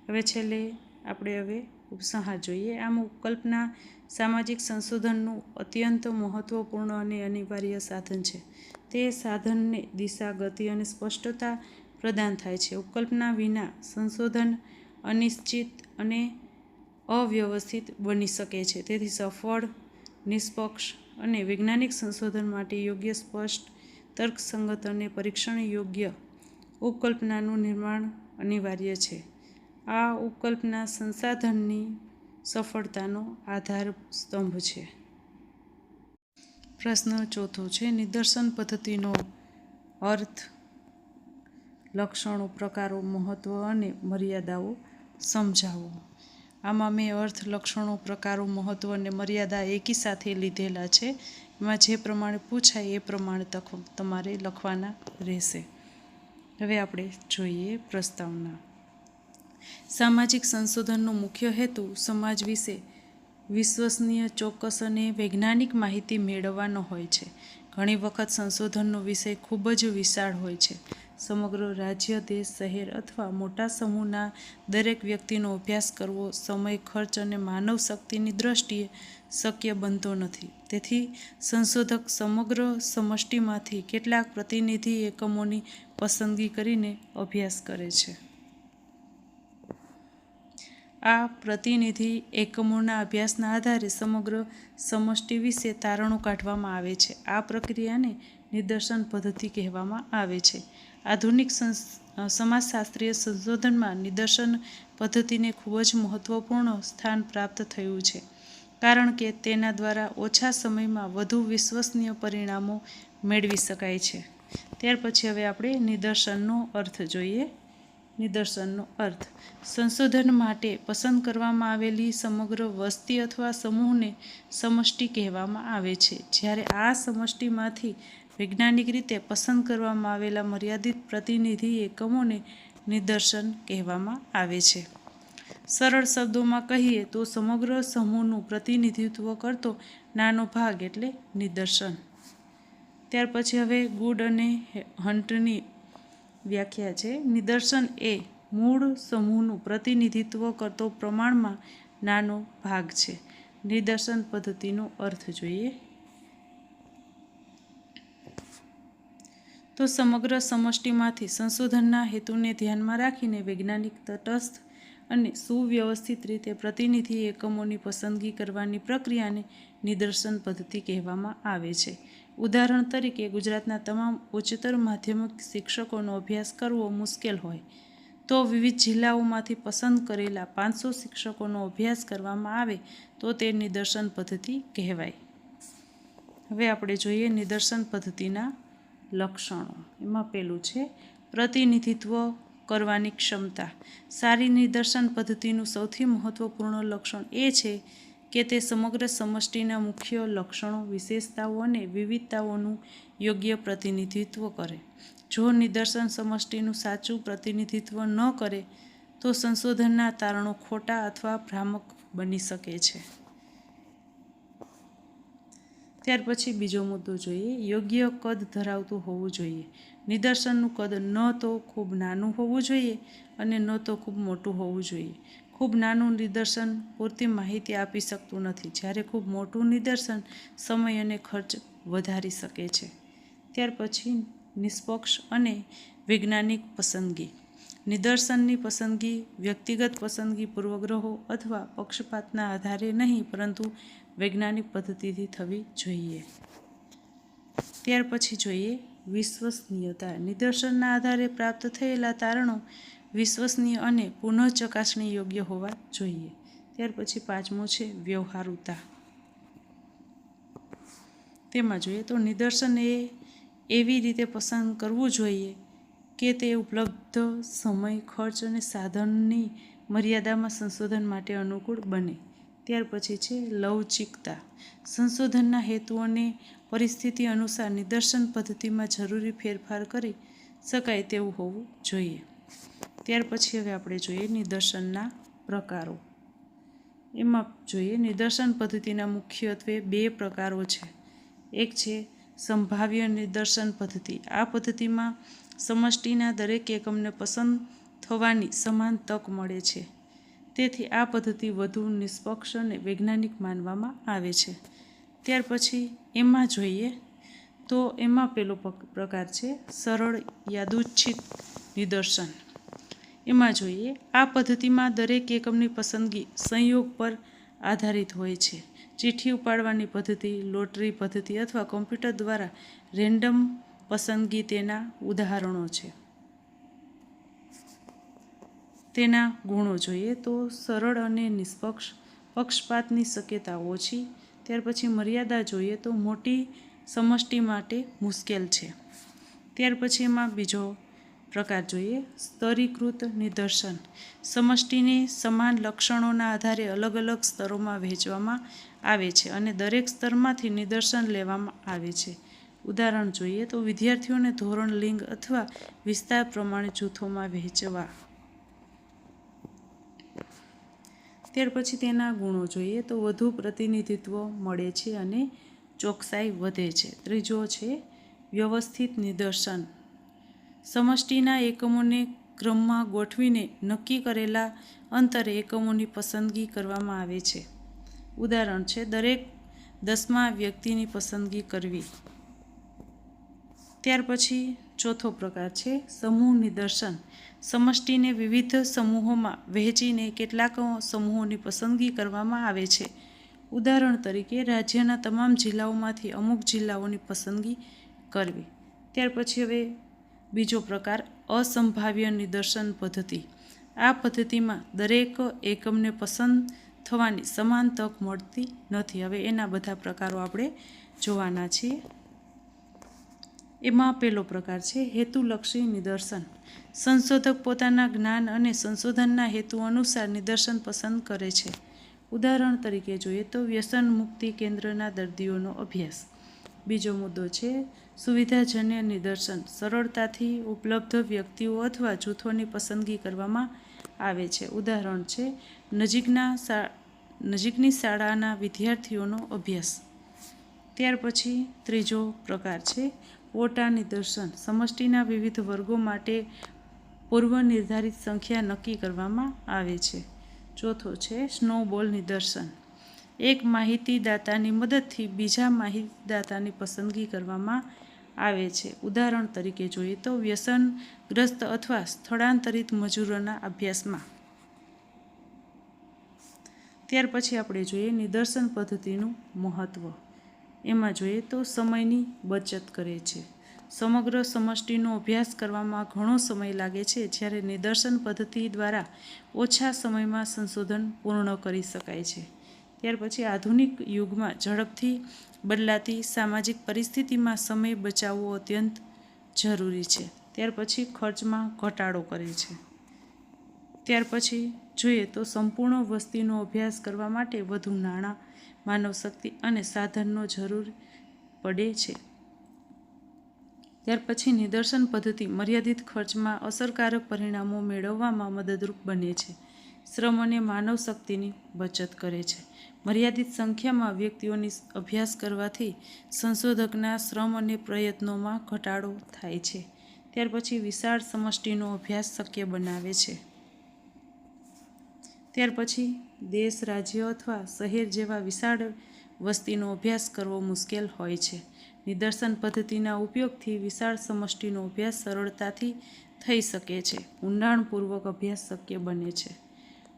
હવે છેલ્લે આપણે ઉપસંહાર જોઈએ. આમ ઉપકલ્પના સામાજિક સંશોધનનું અત્યંત મહત્વપૂર્ણ અને અનિવાર્ય સાધન છે. તે સાધનને દિશા, ગતિ અને સ્પષ્ટતા પ્રદાન થાય છે. ઉપકલ્પના વિના સંશોધન અનિશ્ચિત અને અવ્યવસ્થિત બની શકે છે. તેથી સફળ, નિષ્પક્ષ અને વૈજ્ઞાનિક સંશોધન માટે યોગ્ય, સ્પષ્ટ, તર્કસંગત અને પરીક્ષણ યોગ્ય ઉપકલ્પનાનું નિર્માણ અનિવાર્ય છે. આ ઉપકલ્પના સંશોધનની સફળતાનો આધાર સ્તંભ છે. પ્રશ્ન ચોથો છે નિદર્શન પદ્ધતિનો અર્થ, લક્ષણો, પ્રકારો, મહત્વ અને મર્યાદાઓ સમજાવો. આમાં મેં અર્થ, લક્ષણો, પ્રકારો, મહત્વ અને મર્યાદા એકી સાથે લીધેલા છે. એમાં જે પ્રમાણે પૂછાય એ પ્રમાણે તમારે લખવાના રહેશે. હવે આપણે જોઈએ પ્રસ્તાવના. સામાજિક સંશોધનનો મુખ્ય હેતુ સમાજ વિશે વિશ્વસનીય, ચોક્કસ અને વૈજ્ઞાનિક માહિતી મેળવવાનો હોય છે. ઘણી વખત સંશોધનનો વિષય ખૂબ જ વિશાળ હોય છે. સમગ્ર રાજ્ય, દેશ, શહેર અથવા મોટા સમૂહના દરેક વ્યક્તિનો અભ્યાસ કરવો સમય, ખર્ચ અને માનવ શક્તિની દ્રષ્ટિએ શક્ય બનતો નથી. તેથી સંશોધક સમગ્ર સમષ્ટિમાંથી કેટલાક પ્રતિનિધિ એકમોની પસંદગી કરીને અભ્યાસ કરે છે. આ પ્રતિનિધિ એકમોના અભ્યાસના આધારે સમગ્ર સમષ્ટિ વિશે તારણો કાઢવામાં આવે છે. આ પ્રક્રિયાને નિદર્શન પદ્ધતિ કહેવામાં આવે છે. આધુનિક સમાજશાસ્ત્રીય સંશોધનમાં નિદર્શન પદ્ધતિને ખૂબ જ મહત્વપૂર્ણ સ્થાન પ્રાપ્ત થયું છે, કારણ કે તેના દ્વારા ઓછા સમયમાં વધુ વિશ્વસનીય પરિણામો મેળવી શકાય છે. ત્યાર પછી હવે આપણે નિદર્શનનો અર્થ જોઈએ. નિદર્શનનો અર્થ સંશોધન માટે પસંદ કરવામાં આવેલી સમગ્ર વસ્તી અથવા સમૂહને સમષ્ટિ કહેવામાં આવે છે. જ્યારે આ સમષ્ટિમાંથી વૈજ્ઞાનિક રીતે પસંદ કરવામાં આવેલા મર્યાદિત પ્રતિનિધિ એકમોને નિદર્શન કહેવામાં આવે છે. સરળ શબ્દોમાં કહીએ તો સમગ્ર સમૂહનું પ્રતિનિધિત્વ કરતો નાનો ભાગ એટલે નિદર્શન. ત્યાર પછી હવે ગુડ અને હન્ટની વ્યાખ્યા છે. નિદર્શન એ મૂળ સમૂહનું પ્રતિનિધિત્વ કરતો પ્રમાણમાં નાનો ભાગ છે. નિદર્શન પદ્ધતિનો અર્થ જોઈએ તો સમગ્ર સમષ્ટિમાંથી સંશોધનના હેતુને ધ્યાનમાં રાખીને વૈજ્ઞાનિક, તટસ્થ અને સુવ્યવસ્થિત રીતે પ્રતિનિધિ એકમોની પસંદગી કરવાની પ્રક્રિયાને નિદર્શન પદ્ધતિ કહેવામાં આવે છે. ઉદાહરણ તરીકે, ગુજરાતના તમામ ઉચ્ચતર માધ્યમિક શિક્ષકોનો અભ્યાસ કરવો મુશ્કેલ હોય તો વિવિધ જિલ્લાઓમાંથી પસંદ કરેલા 500 શિક્ષકોનો અભ્યાસ કરવામાં આવે તો તે નિદર્શન પદ્ધતિ કહેવાય. હવે આપણે જોઈએ નિદર્શન પદ્ધતિના લક્ષણો. એમાં પહેલું છે પ્રતિનિધિત્વ કરવાની ક્ષમતા. સારી નિદર્શન પદ્ધતિનું સૌથી મહત્વપૂર્ણ લક્ષણ એ છે કે તે સમગ્ર સમષ્ટિના મુખ્ય લક્ષણો, વિશેષતાઓ અને વિવિધતાઓનું યોગ્ય પ્રતિનિધિત્વ કરે. જો નિદર્શન સમષ્ટિનું સાચું પ્રતિનિધિત્વ ન કરે તો સંશોધનના તારણો ખોટા અથવા ભ્રામક બની શકે છે. ત્યાર પછી બીજો મુદ્દો જોઈએ. યોગ્ય કદ ધરાવતું હોવું જોઈએ. નિદર્શનનું કદ ન તો ખૂબ નાનું હોવું જોઈએ અને ન તો ખૂબ મોટું હોવું જોઈએ. ખૂબ નાનું નિદર્શન પૂરતી માહિતી આપી શકતું નથી, જ્યારે ખૂબ મોટું નિદર્શન સમય અને ખર્ચ વધારી શકે છે. ત્યાર પછી નિષ્પક્ષ અને વૈજ્ઞાનિક પસંદગી. નિદર્શનની પસંદગી વ્યક્તિગત પસંદગી, પૂર્વગ્રહો અથવા પક્ષપાતના આધારે નહીં, પરંતુ વૈજ્ઞાનિક પદ્ધતિથી થવી જોઈએ. ત્યાર પછી જોઈએ વિશ્વસનીયતા. નિદર્શનના આધારે પ્રાપ્ત થયેલા તારણો વિશ્વસનીય અને પુનઃચકાસણી યોગ્ય હોવા જોઈએ. ત્યાર પછી પાંચમું છે વ્યવહારુતા. તેમાં જોઈએ તો નિદર્શન એ એવી રીતે પસંદ કરવું જોઈએ કે તે ઉપલબ્ધ સમય, ખર્ચ અને સાધનની મર્યાદામાં સંશોધન માટે અનુકૂળ બને. ત્યાર પછી છે લવચિકતા. સંશોધનના હેતુઓને પરિસ્થિતિ અનુસાર નિદર્શન પદ્ધતિમાં જરૂરી ફેરફાર કરી શકાય તેવું હોવું જોઈએ. ત્યાર પછી હવે આપણે જોઈએ નિદર્શનના પ્રકારો. એમાં જોઈએ નિદર્શન પદ્ધતિના મુખ્યત્વે 2 પ્રકારો છે. એક છે સંભાવ્ય નિદર્શન પદ્ધતિ. આ પદ્ધતિમાં સમષ્ટિના દરેક એકમને પસંદ થવાની સમાન તક મળે છે. તેથી આ પદ્ધતિ વધુ નિષ્પક્ષ અને વૈજ્ઞાનિક માનવામાં આવે છે. ત્યાર પછી એમાં જોઈએ તો એમાં પેલો પ્રકાર છે સરળ યાદૃચ્છિક નિદર્શન. એમાં જોઈએ આ પદ્ધતિમાં દરેક એકમની પસંદગી સંયોગ પર આધારિત હોય છે. ચિઠ્ઠી ઉપાડવાની પદ્ધતિ, લોટરી પદ્ધતિ અથવા કમ્પ્યુટર દ્વારા રેન્ડમ પસંદગી તેના ઉદાહરણો છે. તેના ગુણો જોઈએ તો સરળ અને નિષ્પક્ષ, પક્ષપાતની શક્યતા ઓછી. ત્યાર પછી મર્યાદા જોઈએ તો મોટી સમષ્ટિ માટે મુશ્કેલ છે. ત્યાર પછી એમાં બીજો પ્રકાર જોઈએ સ્તરીકૃત નિદર્શન. સમષ્ટિને સમાન લક્ષણોના આધારે અલગ અલગ સ્તરોમાં વહેંચવામાં આવે છે અને દરેક સ્તરમાંથી નિદર્શન લેવામાં આવે છે. ઉદાહરણ જોઈએ તો વિદ્યાર્થીઓને ધોરણ, લિંગ અથવા વિસ્તાર પ્રમાણે જૂથોમાં વહેંચવા. ત્યાર પછી તેના ગુણો જોઈએ તો વધુ પ્રતિનિધિત્વ મળે છે અને ચોકસાઈ વધે છે. ત્રીજો છે વ્યવસ્થિત નિદર્શન. સમષ્ટિના એકમોને ક્રમમાં ગોઠવીને નક્કી કરેલા અંતરે એકમોની પસંદગી કરવામાં આવે છે. ઉદાહરણ છે દરેક 10મા વ્યક્તિની પસંદગી કરવી. ત્યાર પછી ચોથો પ્રકાર છે સમૂહ નિદર્શન. સમષ્ટિને વિવિધ સમૂહોમાં વહેંચીને કેટલાક સમૂહોની પસંદગી કરવામાં આવે છે. ઉદાહરણ તરીકે રાજ્યના તમામ જિલ્લાઓમાંથી અમુક જિલ્લાઓની પસંદગી કરવી. ત્યાર પછી હવે બીજો પ્રકાર અસંભાવ્ય નિદર્શન પદ્ધતિ. આ પદ્ધતિમાં દરેક એકમને પસંદ થવાની સમાન તક મળતી નથી. હવે એના બધા પ્રકારો આપણે જોવાના છીએ. એમાં પહેલો પ્રકાર છે હેતુલક્ષી નિદર્શન. સંશોધક પોતાના જ્ઞાન અને સંશોધનના હેતુ અનુસાર નિદર્શન પસંદ કરે છે. ઉદાહરણ તરીકે જોઈએ તો વ્યસન મુક્તિ કેન્દ્રના દર્દીઓનો અભ્યાસ. બીજો મુદ્દો છે સુવિધાજન્ય નિદર્શન. સરળતાથી ઉપલબ્ધ વ્યક્તિઓ અથવા જૂથોની પસંદગી કરવામાં આવે છે. ઉદાહરણ છે નજીકની શાળાના વિદ્યાર્થીઓનો અભ્યાસ. ત્યાર પછી ત્રીજો પ્રકાર છે ક્વોટા નિદર્શન. સમષ્ટિના વિવિધ વર્ગો માટે પૂર્વ નિર્ધારિત સંખ્યા નક્કી કરવામાં આવે છે. ચોથો છે સ્નોબોલ નિદર્શન. એક માહિતીદાતાની મદદથી બીજા માહિતીદાતાની પસંદગી કરવામાં આવે છે. ઉદાહરણ તરીકે જોઈએ તો વ્યસનગ્રસ્ત અથવા સ્થળાંતરિત મજૂરોના અભ્યાસમાં. ત્યાર પછી આપણે જોઈએ નિદર્શન પદ્ધતિનું મહત્ત્વ. એમાં જોઈએ તો સમયની બચત કરે છે. સમગ્ર સમષ્ટિનો અભ્યાસ કરવામાં ઘણો સમય લાગે છે, જ્યારે નિદર્શન પદ્ધતિ દ્વારા ઓછા સમયમાં સંશોધન પૂર્ણ કરી શકાય છે. ત્યાર પછી આધુનિક યુગમાં ઝડપથી બદલાતી સામાજિક પરિસ્થિતિમાં સમય બચાવવો અત્યંત જરૂરી છે. ત્યાર પછી ખર્ચમાં ઘટાડો કરે છે. ત્યાર પછી જોઈએ તો સંપૂર્ણ વસ્તીનો અભ્યાસ કરવા માટે વધુ નાણાં, માનવશક્તિ અને સાધનનો જરૂર પડે છે. ત્યાર પછી નિદર્શન પદ્ધતિ મર્યાદિત ખર્ચમાં અસરકારક પરિણામો મેળવવામાં મદદરૂપ બને છે. શ્રમ અને માનવ શક્તિની બચત કરે છે. મર્યાદિત સંખ્યામાં વ્યક્તિઓની અભ્યાસ કરવાથી સંશોધકના શ્રમ અને પ્રયત્નોમાં ઘટાડો થાય છે. ત્યાર પછી વિશાળ સમષ્ટિનો અભ્યાસ શક્ય બનાવે છે. ત્યાર પછી દેશ, રાજ્ય અથવા શહેર જેવા વિશાળ વસ્તીનો અભ્યાસ કરવો મુશ્કેલ હોય છે. નિદર્શન પદ્ધતિના ઉપયોગથી વિશાળ સમષ્ટિનો અભ્યાસ સરળતાથી થઈ શકે છે. ઊંડાણપૂર્વક અભ્યાસ શક્ય બને છે.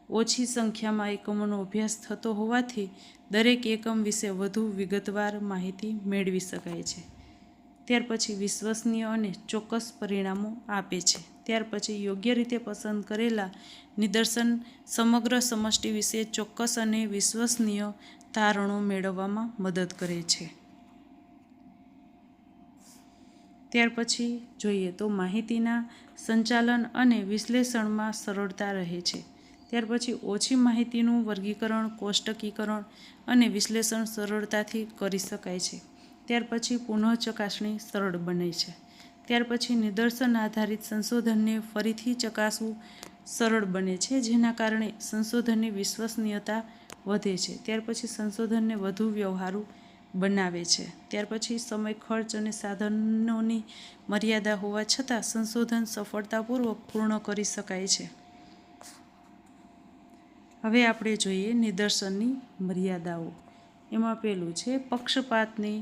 ઓછી સંખ્યામાં એકમોનો અભ્યાસ થતો હોવાથી દરેક એકમ વિશે વધુ વિગતવાર માહિતી મેળવી શકાય છે. ત્યાર પછી વિશ્વસનીય અને ચોક્કસ પરિણામો આપે છે. ત્યાર પછી યોગ્ય રીતે પસંદ કરેલા નિદર્શન સમગ્ર સમષ્ટિ વિશે ચોક્કસ અને વિશ્વસનીય તારણો મેળવવામાં મદદ કરે છે. ત્યાર પછી જોઈએ તો માહિતીના સંચાલન અને વિશ્લેષણમાં સરળતા રહે છે. ત્યાર પછી ઓછી માહિતીનું વર્ગીકરણ, કોષ્ટકીકરણ અને વિશ્લેષણ સરળતાથી કરી શકાય છે. ત્યાર પછી પુનઃચકાસણી સરળ બને છે. ત્યાર પછી નિદર્શન આધારિત સંશોધનને ફરીથી ચકાસવું સરળ બને છે, જેના કારણે સંશોધનની વિશ્વસનીયતા વધે છે. ત્યાર પછી સંશોધનને વધુ વ્યવહારુ બનાવે છે. ત્યાર પછી સમય, ખર્ચ અને સાધનોની મર્યાદા હોવા છતાં સંશોધન સફળતાપૂર્વક પૂર્ણ કરી શકાય છે. હવે આપણે જોઈએ નિદર્શનની મર્યાદાઓ. એમાં પહેલું છે પક્ષપાતની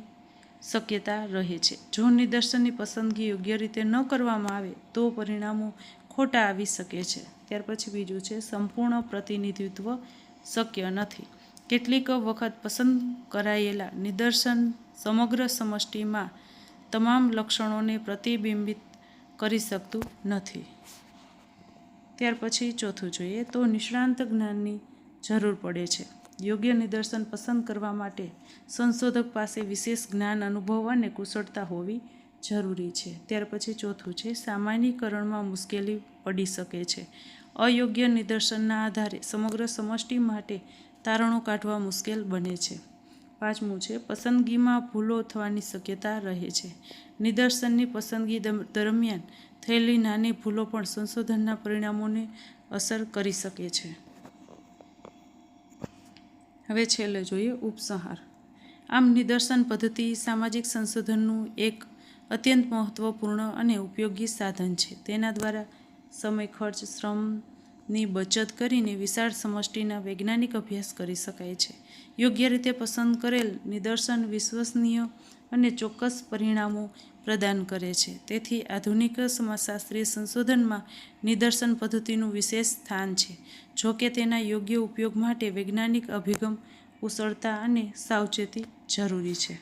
શક્યતા રહે છે. જો નિદર્શનની પસંદગી યોગ્ય રીતે ન કરવામાં આવે તો પરિણામો ખોટા આવી શકે છે. ત્યાર પછી બીજું છે સંપૂર્ણ પ્રતિનિધિત્વ શક્ય નથી. કેટલીક વખત પસંદ કરાયેલા નિદર્શન સમગ્ર સમષ્ટિમાં તમામ લક્ષણોને પ્રતિબિંબિત કરી શકતું નથી. ત્યાર પછી ચોથું જોઈએ તો નિષ્ણાંત જ્ઞાનની જરૂર પડે છે. યોગ્ય નિદર્શન પસંદ કરવા માટે સંશોધક પાસે વિશેષ જ્ઞાન, અનુભવ અને કુશળતા હોવી જરૂરી છે. ત્યાર પછી ચોથું છે સામાન્યીકરણમાં મુશ્કેલી પડી શકે છે. અયોગ્ય નિદર્શનના આધારે સમગ્ર સમષ્ટિ માટે તારણો કાઢવા મુશ્કેલ બને છે. પાંચમું છે પસંદગીમાં ભૂલો થવાની શક્યતા રહે છે. નિદર્શનની પસંદગી દરમિયાન થયેલી નાની ભૂલો પણ સંશોધનના પરિણામોને અસર કરી શકે છે. હવે છેલ્લે જોઈએ ઉપસંહાર. આમ નિદર્શન પદ્ધતિ સામાજિક સંશોધનનું એક અત્યંત મહત્વપૂર્ણ અને ઉપયોગી સાધન છે. તેના દ્વારા સમય, ખર્ચ, શ્રમની બચત કરીને વિશાળ સમષ્ટિના વૈજ્ઞાનિક અભ્યાસ કરી શકાય છે. યોગ્ય રીતે પસંદ કરેલ નિદર્શન વિશ્વસનીય અને ચોક્કસ પરિણામો પ્રદાન કરે છે. તેથી આધુનિક સમાજશાસ્ત્રીય સંશોધનમાં નિદર્શન પદ્ધતિનું વિશેષ સ્થાન છે. જો કે તેના યોગ્ય ઉપયોગ માટે વૈજ્ઞાનિક અભિગમ, કુશળતા અને સાવચેતી જરૂરી છે.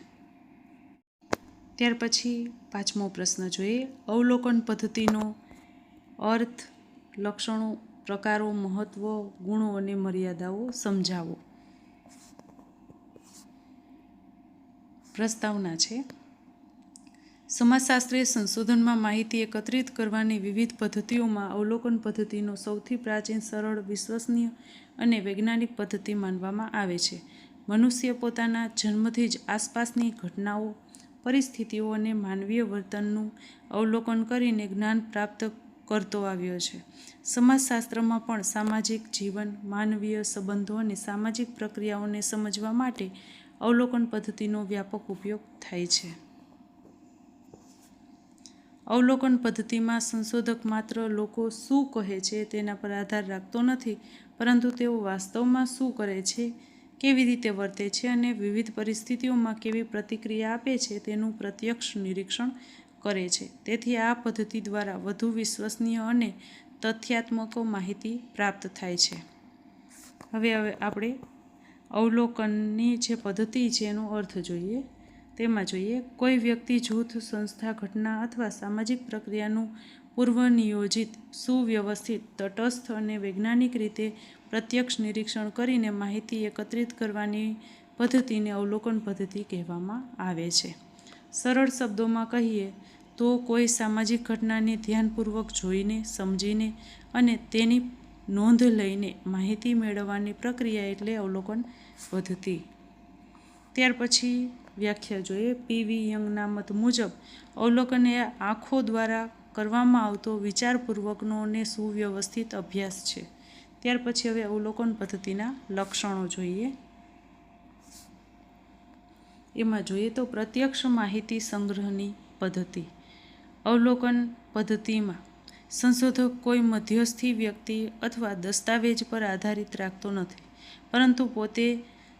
ત્યાર પછી પાંચમો પ્રશ્ન જોઈએ અવલોકન પદ્ધતિનો અર્થ, લક્ષણો, પ્રકારો, મહત્વ, ગુણો અને મર્યાદાઓ સમજાવો. પ્રસ્તાવના છે સમાજશાસ્ત્રીય સંશોધનમાં માહિતી એકત્રિત કરવાની વિવિધ પદ્ધતિઓમાં અવલોકન પદ્ધતિનો સૌથી પ્રાચીન, સરળ, વિશ્વસનીય અને વૈજ્ઞાનિક પદ્ધતિ માનવામાં આવે છે. મનુષ્ય પોતાના જન્મથી જ આસપાસની ઘટનાઓ, પરિસ્થિતિઓ અને માનવીય વર્તનનું અવલોકન કરીને જ્ઞાન પ્રાપ્ત કરતો આવ્યો છે. સમાજશાસ્ત્રમાં પણ સામાજિક જીવન, માનવીય સંબંધો અને સામાજિક પ્રક્રિયાઓને સમજવા માટે અવલોકન પદ્ધતિનો વ્યાપક ઉપયોગ થાય છે. અવલોકન પદ્ધતિમાં સંશોધક માત્ર લોકો શું કહે છે તેના પર આધાર રાખતો નથી, પરંતુ તેઓ વાસ્તવમાં શું કરે છે, કેવી રીતે વર્તે છે અને વિવિધ પરિસ્થિતિઓમાં કેવી પ્રતિક્રિયા આપે છે તેનું પ્રત્યક્ષ નિરીક્ષણ કરે છે. તેથી આ પદ્ધતિ દ્વારા વધુ વિશ્વસનીય અને તથ્યાત્મક માહિતી પ્રાપ્ત થાય છે. હવે આપણે અવલોકનની જે પદ્ધતિ છે એનો અર્થ જોઈએ. તેમાં જોઈએ કોઈ વ્યક્તિ, જૂથ, સંસ્થા, ઘટના અથવા સામાજિક પ્રક્રિયાનું પૂર્વનિયોજિત, સુવ્યવસ્થિત, તટસ્થ અને વૈજ્ઞાનિક રીતે પ્રત્યક્ષ નિરીક્ષણ કરીને માહિતી એકત્રિત કરવાની પદ્ધતિને અવલોકન પદ્ધતિ કહેવામાં આવે છે. સરળ શબ્દોમાં કહીએ તો કોઈ સામાજિક ઘટનાને ધ્યાનપૂર્વક જોઈને, સમજીને અને તેની નોંધ લઈને માહિતી મેળવવાની પ્રક્રિયા એટલે અવલોકન પદ્ધતિ. ત્યાર પછી વ્યાખ્યા જોઈએ. પી.વી. યંગના મત મુજબ અવલોકન એ આંખો દ્વારા કરવામાં આવતો વિચારપૂર્વકનો અને સુવ્યવસ્થિત અભ્યાસ છે. ત્યાર પછી હવે અવલોકન પદ્ધતિના લક્ષણો જોઈએ. એમાં જોઈએ તો પ્રત્યક્ષ માહિતી સંગ્રહની પદ્ધતિ. અવલોકન પદ્ધતિમાં સંશોધક કોઈ મધ્યસ્થી વ્યક્તિ અથવા દસ્તાવેજ પર આધારિત રાખતો નથી, પરંતુ પોતે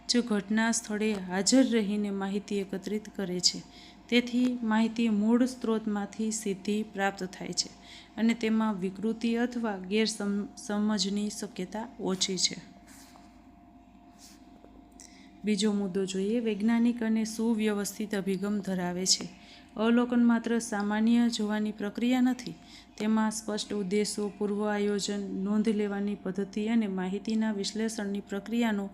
જ ઘટના સ્થળે હાજર રહીને માહિતી એકત્રિત કરે છે. તેથી માહિતી મૂળ સ્ત્રોતમાંથી સીધી પ્રાપ્ત થાય છે અને તેમાં વિકૃતિ અથવા ગેરસમજની શક્યતા ઓછી છે. બીજો મુદ્દો જોઈએ. વૈજ્ઞાનિક અને સુવ્યવસ્થિત અભિગમ ધરાવે છે. અવલોકન માત્ર સામાન્ય જોવાની પ્રક્રિયા નથી. તેમાં સ્પષ્ટ ઉદ્દેશો, પૂર્વ આયોજન, નોંધ લેવાની પદ્ધતિ અને માહિતીના વિશ્લેષણની પ્રક્રિયાનો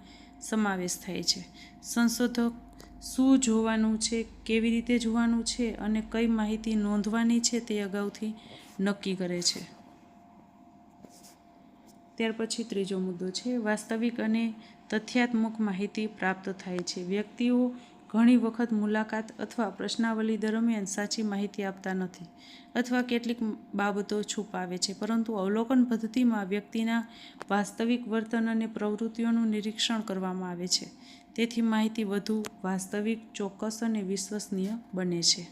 સમાવેશ થાય છે. સંશોધક શું જોવાનું છે, કેવી રીતે જોવાનું છે અને કઈ માહિતી નોંધવાની છે તે અગાઉથી નક્કી કરે છે. ત્યાર પછી ત્રીજો મુદ્દો છે વાસ્તવિક અને તથ્યાત્મક માહિતી પ્રાપ્ત થાય છે. વ્યક્તિઓ ઘણી વખત મુલાકાત અથવા પ્રશ્નાવલી દરમિયાન સાચી માહિતી આપતા નથી અથવા કેટલીક બાબતો છુપાવે છે, પરંતુ અવલોકન પદ્ધતિમાં વ્યક્તિના વાસ્તવિક વર્તન અને પ્રવૃત્તિઓનું નિરીક્ષણ કરવામાં આવે છે. તેથી માહિતી વધુ વાસ્તવિક, ચોક્કસ અને વિશ્વસનીય બને છે.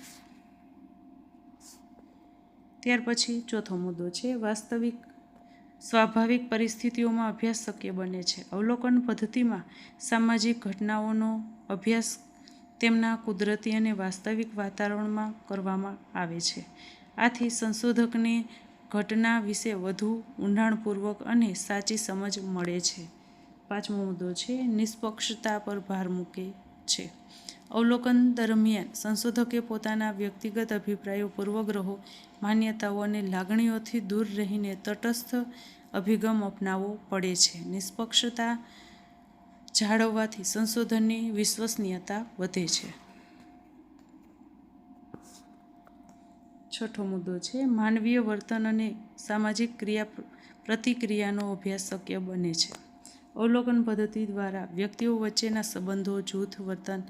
ત્યાર પછી ચોથો મુદ્દો છે સ્વાભાવિક પરિસ્થિતિઓમાં અભ્યાસ શક્ય બને છે. અવલોકન પદ્ધતિમાં સામાજિક ઘટનાઓનો અભ્યાસ તેમના કુદરતી અને વાસ્તવિક વાતાવરણમાં કરવામાં આવે છે. આથી સંશોધકને ઘટના વિશે વધુ ઊંડાણપૂર્વક અને સાચી સમજ મળે છે. પાંચમો મુદ્દો છે નિષ્પક્ષતા પર ભાર મૂકે છે. અવલોકન દરમિયાન સંશોધકે પોતાના વ્યક્તિગત અભિપ્રાયો, પૂર્વગ્રહો, માન્યતાઓ અને લાગણીઓથી દૂર રહીને તટસ્થ અભિગમ અપનાવવો પડે છે. નિષ્પક્ષતા જાળવવાથી સંશોધનની વિશ્વસનીયતા વધે છે. છઠ્ઠો મુદ્દો છે માનવીય વર્તન અને સામાજિક પ્રતિક્રિયાનો અભ્યાસ શક્ય બને છે. અવલોકન પદ્ધતિ દ્વારા વ્યક્તિઓ વચ્ચેના સંબંધો, જૂથ વર્તન,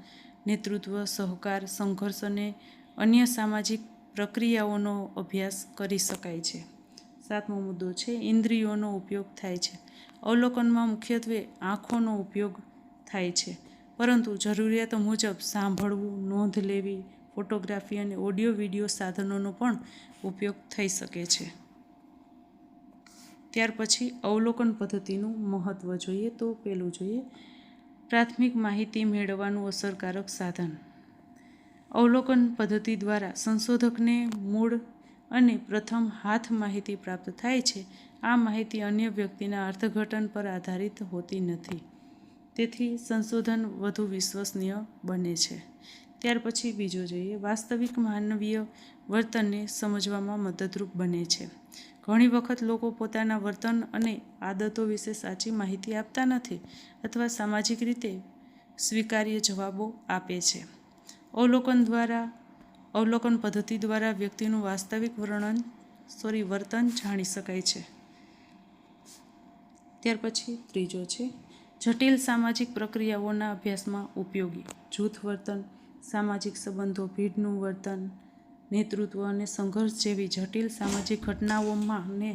નેતૃત્વ, સહકાર, સંઘર્ષ અને અન્ય સામાજિક પ્રક્રિયાઓનો અભ્યાસ કરી શકાય છે. સાતમો મુદ્દો છે ઇન્દ્રિયોનો ઉપયોગ થાય છે. અવલોકનમાં મુખ્યત્વે આંખોનો ઉપયોગ થાય છે, પરંતુ જરૂરિયાત મુજબ સાંભળવું, નોંધ લેવી, ફોટોગ્રાફી અને ઓડિયો-વિડિયો સાધનોનો પણ ઉપયોગ થઈ શકે છે. ત્યાર પછી અવલોકન પદ્ધતિનું મહત્ત્વ જોઈએ તો પહેલું જોઈએ પ્રાથમિક માહિતી મેળવવાનું અસરકારક સાધન. અવલોકન પદ્ધતિ દ્વારા સંશોધકને મૂળ અને પ્રથમ હાથ માહિતી પ્રાપ્ત થાય છે. આ માહિતી અન્ય વ્યક્તિના અર્થઘટન પર આધારિત હોતી નથી, તેથી સંશોધન વધુ વિશ્વસનીય બને છે. ત્યાર પછી બીજો જોઈએ વાસ્તવિક માનવીય વર્તનને સમજવામાં મદદરૂપ બને છે. ઘણી વખત લોકો પોતાના વર્તન અને આદતો વિશે સાચી માહિતી આપતા નથી અથવા સામાજિક રીતે સ્વીકાર્ય જવાબો આપે છે. અવલોકન પદ્ધતિ દ્વારા વ્યક્તિનું વાસ્તવિક વર્તન જાણી શકાય છે. ત્યાર પછી ત્રીજો છે જટિલ સામાજિક પ્રક્રિયાઓના અભ્યાસમાં ઉપયોગી. જૂથ વર્તન, સામાજિક સંબંધો, ભીડનું વર્તન, નેતૃત્વ અને સંઘર્ષ જેવી જટિલ સામાજિક ઘટનાઓને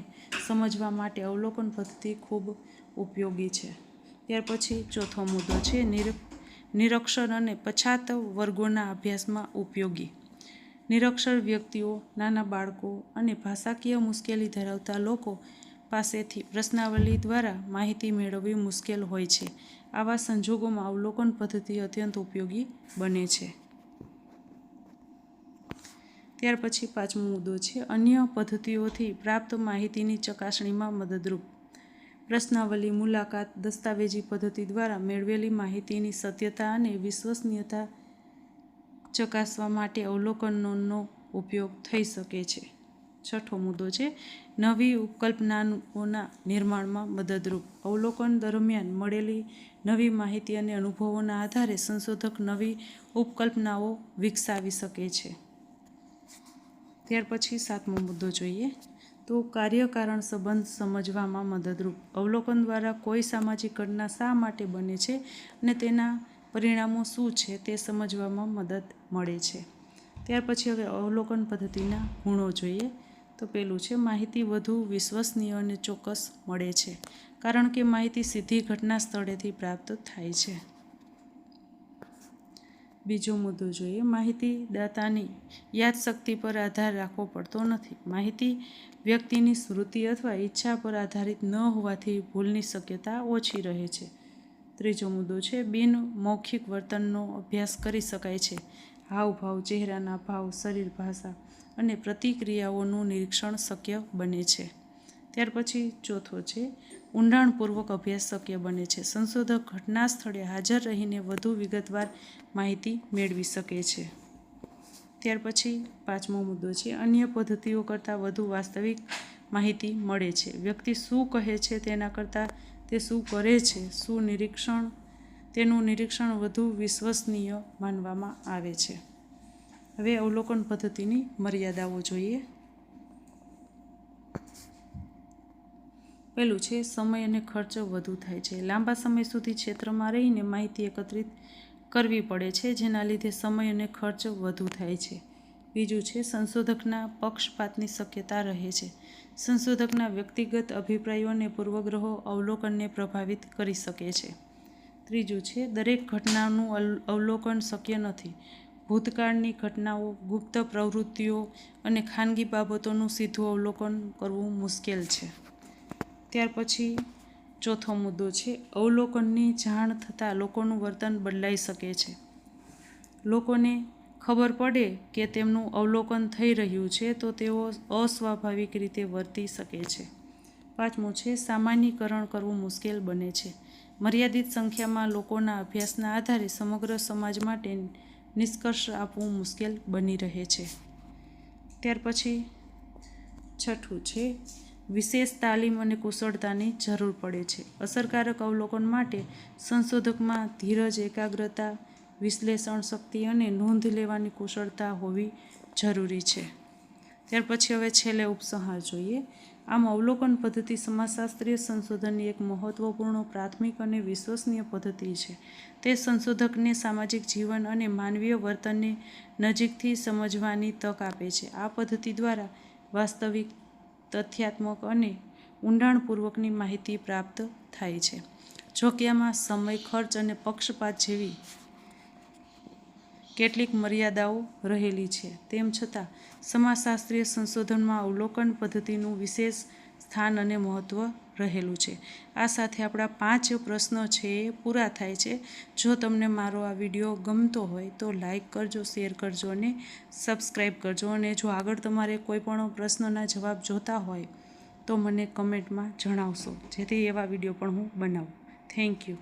સમજવા માટે અવલોકન પદ્ધતિ ખૂબ ઉપયોગી છે. ત્યાર પછી ચોથો મુદ્દો છે નિરક્ષર અને પછાત વર્ગોના અભ્યાસમાં ઉપયોગી. નિરક્ષર વ્યક્તિઓ, નાના બાળકો અને ભાષાકીય મુશ્કેલી ધરાવતા લોકો પાસેથી પ્રશ્નાવલી દ્વારા માહિતી મેળવવી મુશ્કેલ હોય છે. આવા સંજોગોમાં અવલોકન પદ્ધતિ અત્યંત ઉપયોગી બને છે. ત્યાર પછી પાંચમો મુદ્દો છે અન્ય પદ્ધતિઓથી પ્રાપ્ત માહિતીની ચકાસણીમાં મદદરૂપ. પ્રશ્નાવલી, મુલાકાત, દસ્તાવેજી પદ્ધતિ દ્વારા મેળવેલી માહિતીની સત્યતા અને વિશ્વસનીયતા ચકાસવા માટે અવલોકનોનો ઉપયોગ થઈ શકે છે. છઠ્ઠો મુદ્દો છે નવી ઉપકલ્પનાઓના નિર્માણમાં મદદરૂપ. અવલોકન દરમિયાન મળેલી નવી માહિતી અને અનુભવોના આધારે સંશોધક નવી ઉપકલ્પનાઓ વિકસાવી શકે છે. ત્યાર પછી સાતમો મુદ્દો જોઈએ તો કાર્ય-કારણ સંબંધ સમજવામાં મદદરૂપ. અવલોકન દ્વારા કોઈ સામાજિક ઘટના શા માટે બને છે અને તેના પરિણામો શું છે તે સમજવામાં મદદ મળે છે. ત્યાર પછી હવે અવલોકન પદ્ધતિના ગુણો જોઈએ તો પહેલું છે માહિતી વધુ વિશ્વસનીય અને ચોક્કસ મળે છે, કારણ કે માહિતી સીધી ઘટના સ્થળેથી પ્રાપ્ત થાય છે. બીજો મુદ્દો જોઈએ માહિતીદાતાની યાદશક્તિ પર આધાર રાખવો પડતો નથી. માહિતી વ્યક્તિની સ્મૃતિ અથવા ઈચ્છા પર આધારિત ન હોવાથી ભૂલની શક્યતા ઓછી રહે છે. ત્રીજો મુદ્દો છે બિન-મૌખિક વર્તનનો અભ્યાસ કરી શકાય છે. હાવભાવ, ચહેરાના ભાવ, શરીર ભાષા અને પ્રતિક્રિયાઓનું નિરીક્ષણ શક્ય બને છે. ત્યાર પછી ચોથો છે ઊંડાણપૂર્વક અભ્યાસ શક્ય બને છે. સંશોધક ઘટના સ્થળે હાજર રહીને વધુ વિગતવાર માહિતી મેળવી શકે છે. ત્યાર પછી પાંચમો મુદ્દો છે અન્ય પદ્ધતિઓ કરતાં વધુ વાસ્તવિક માહિતી મળે છે. વ્યક્તિ શું કહે છે તેના કરતાં તે શું કરે છે, શું નિરીક્ષણ તેનું નિરીક્ષણ વધુ વિશ્વસનીય માનવામાં આવે છે. હવે અવલોકન પદ્ધતિની મર્યાદાઓ જોઈએ. પહેલું છે સમય અને ખર્ચ વધુ થાય છે. લાંબા સમય સુધી ક્ષેત્રમાં રહીને માહિતી એકત્રિત કરવી પડે છે, જેના લીધે સમય અને ખર્ચ વધુ થાય છે. બીજું છે સંશોધકના પક્ષપાતની શક્યતા રહે છે. સંશોધકના વ્યક્તિગત અભિપ્રાયો અને પૂર્વગ્રહો અવલોકનને પ્રભાવિત કરી શકે છે. ત્રીજું છે દરેક ઘટનાનું અવલોકન શક્ય નથી. ભૂતકાળની ઘટનાઓ, ગુપ્ત પ્રવૃત્તિઓ અને ખાનગી બાબતોનું સીધું અવલોકન કરવું મુશ્કેલ છે. ત્યાર પછી ચોથો મુદ્દો છે અવલોકનની જાણ થતાં લોકોનું વર્તન બદલાઈ શકે છે. લોકોને ખબર પડે કે તેમનું અવલોકન થઈ રહ્યું છે તો તેઓ અસ્વાભાવિક રીતે વર્તી શકે છે. પાંચમું છે સામાન્યીકરણ કરવું મુશ્કેલ બને છે. મર્યાદિત સંખ્યામાં લોકોના અભ્યાસના આધારે સમગ્ર સમાજ માટે નિષ્કર્ષ આપવું મુશ્કેલ બની રહે છે. ત્યાર પછી છઠ્ઠું છે વિશેષ તાલીમ અને કુશળતાની જરૂર પડે છે. અસરકારક અવલોકન માટે સંશોધકમાં ધીરજ, એકાગ્રતા, વિશ્લેષણ શક્તિ અને નોંધ લેવાની કુશળતા હોવી જરૂરી છે. ત્યાર પછી હવે છેલ્લે ઉપસંહાર જોઈએ. આમ અવલોકન પદ્ધતિ સમાજશાસ્ત્રીય સંશોધનની એક મહત્વપૂર્ણ, પ્રાથમિક અને વિશ્વસનીય પદ્ધતિ છે. તે સંશોધકને સામાજિક જીવન અને માનવીય વર્તનને નજીકથી સમજવાની તક આપે છે. આ પદ્ધતિ દ્વારા વાસ્તવિક, તથ્યાત્મક અને ઊંડાણપૂર્વકની માહિતી પ્રાપ્ત થાય છે. જો કે આમાં સમય, ખર્ચ અને પક્ષપાત જેવી કેટલીક મર્યાદાઓ રહેલી છે. તેમ છતાં સમાજશાસ્ત્રીય સંશોધનમાં અવલોકન પદ્ધતિનું વિશેષ સ્થાન અને મહત્ત્વ રહેલું છે. આ સાથે આપણા 5 પ્રશ્નો છે એ પૂરા થાય છે. જો તમને મારો આ વિડીયો ગમતો હોય તો લાઈક કરજો, શેર કરજો અને સબસ્ક્રાઈબ કરજો. અને જો આગળ તમારે કોઈ પણ પ્રશ્નના જવાબ જોતા હોય તો મને કમેન્ટમાં જણાવશો, જેથી એવા વિડીયો પણ હું બનાવું. Thank you.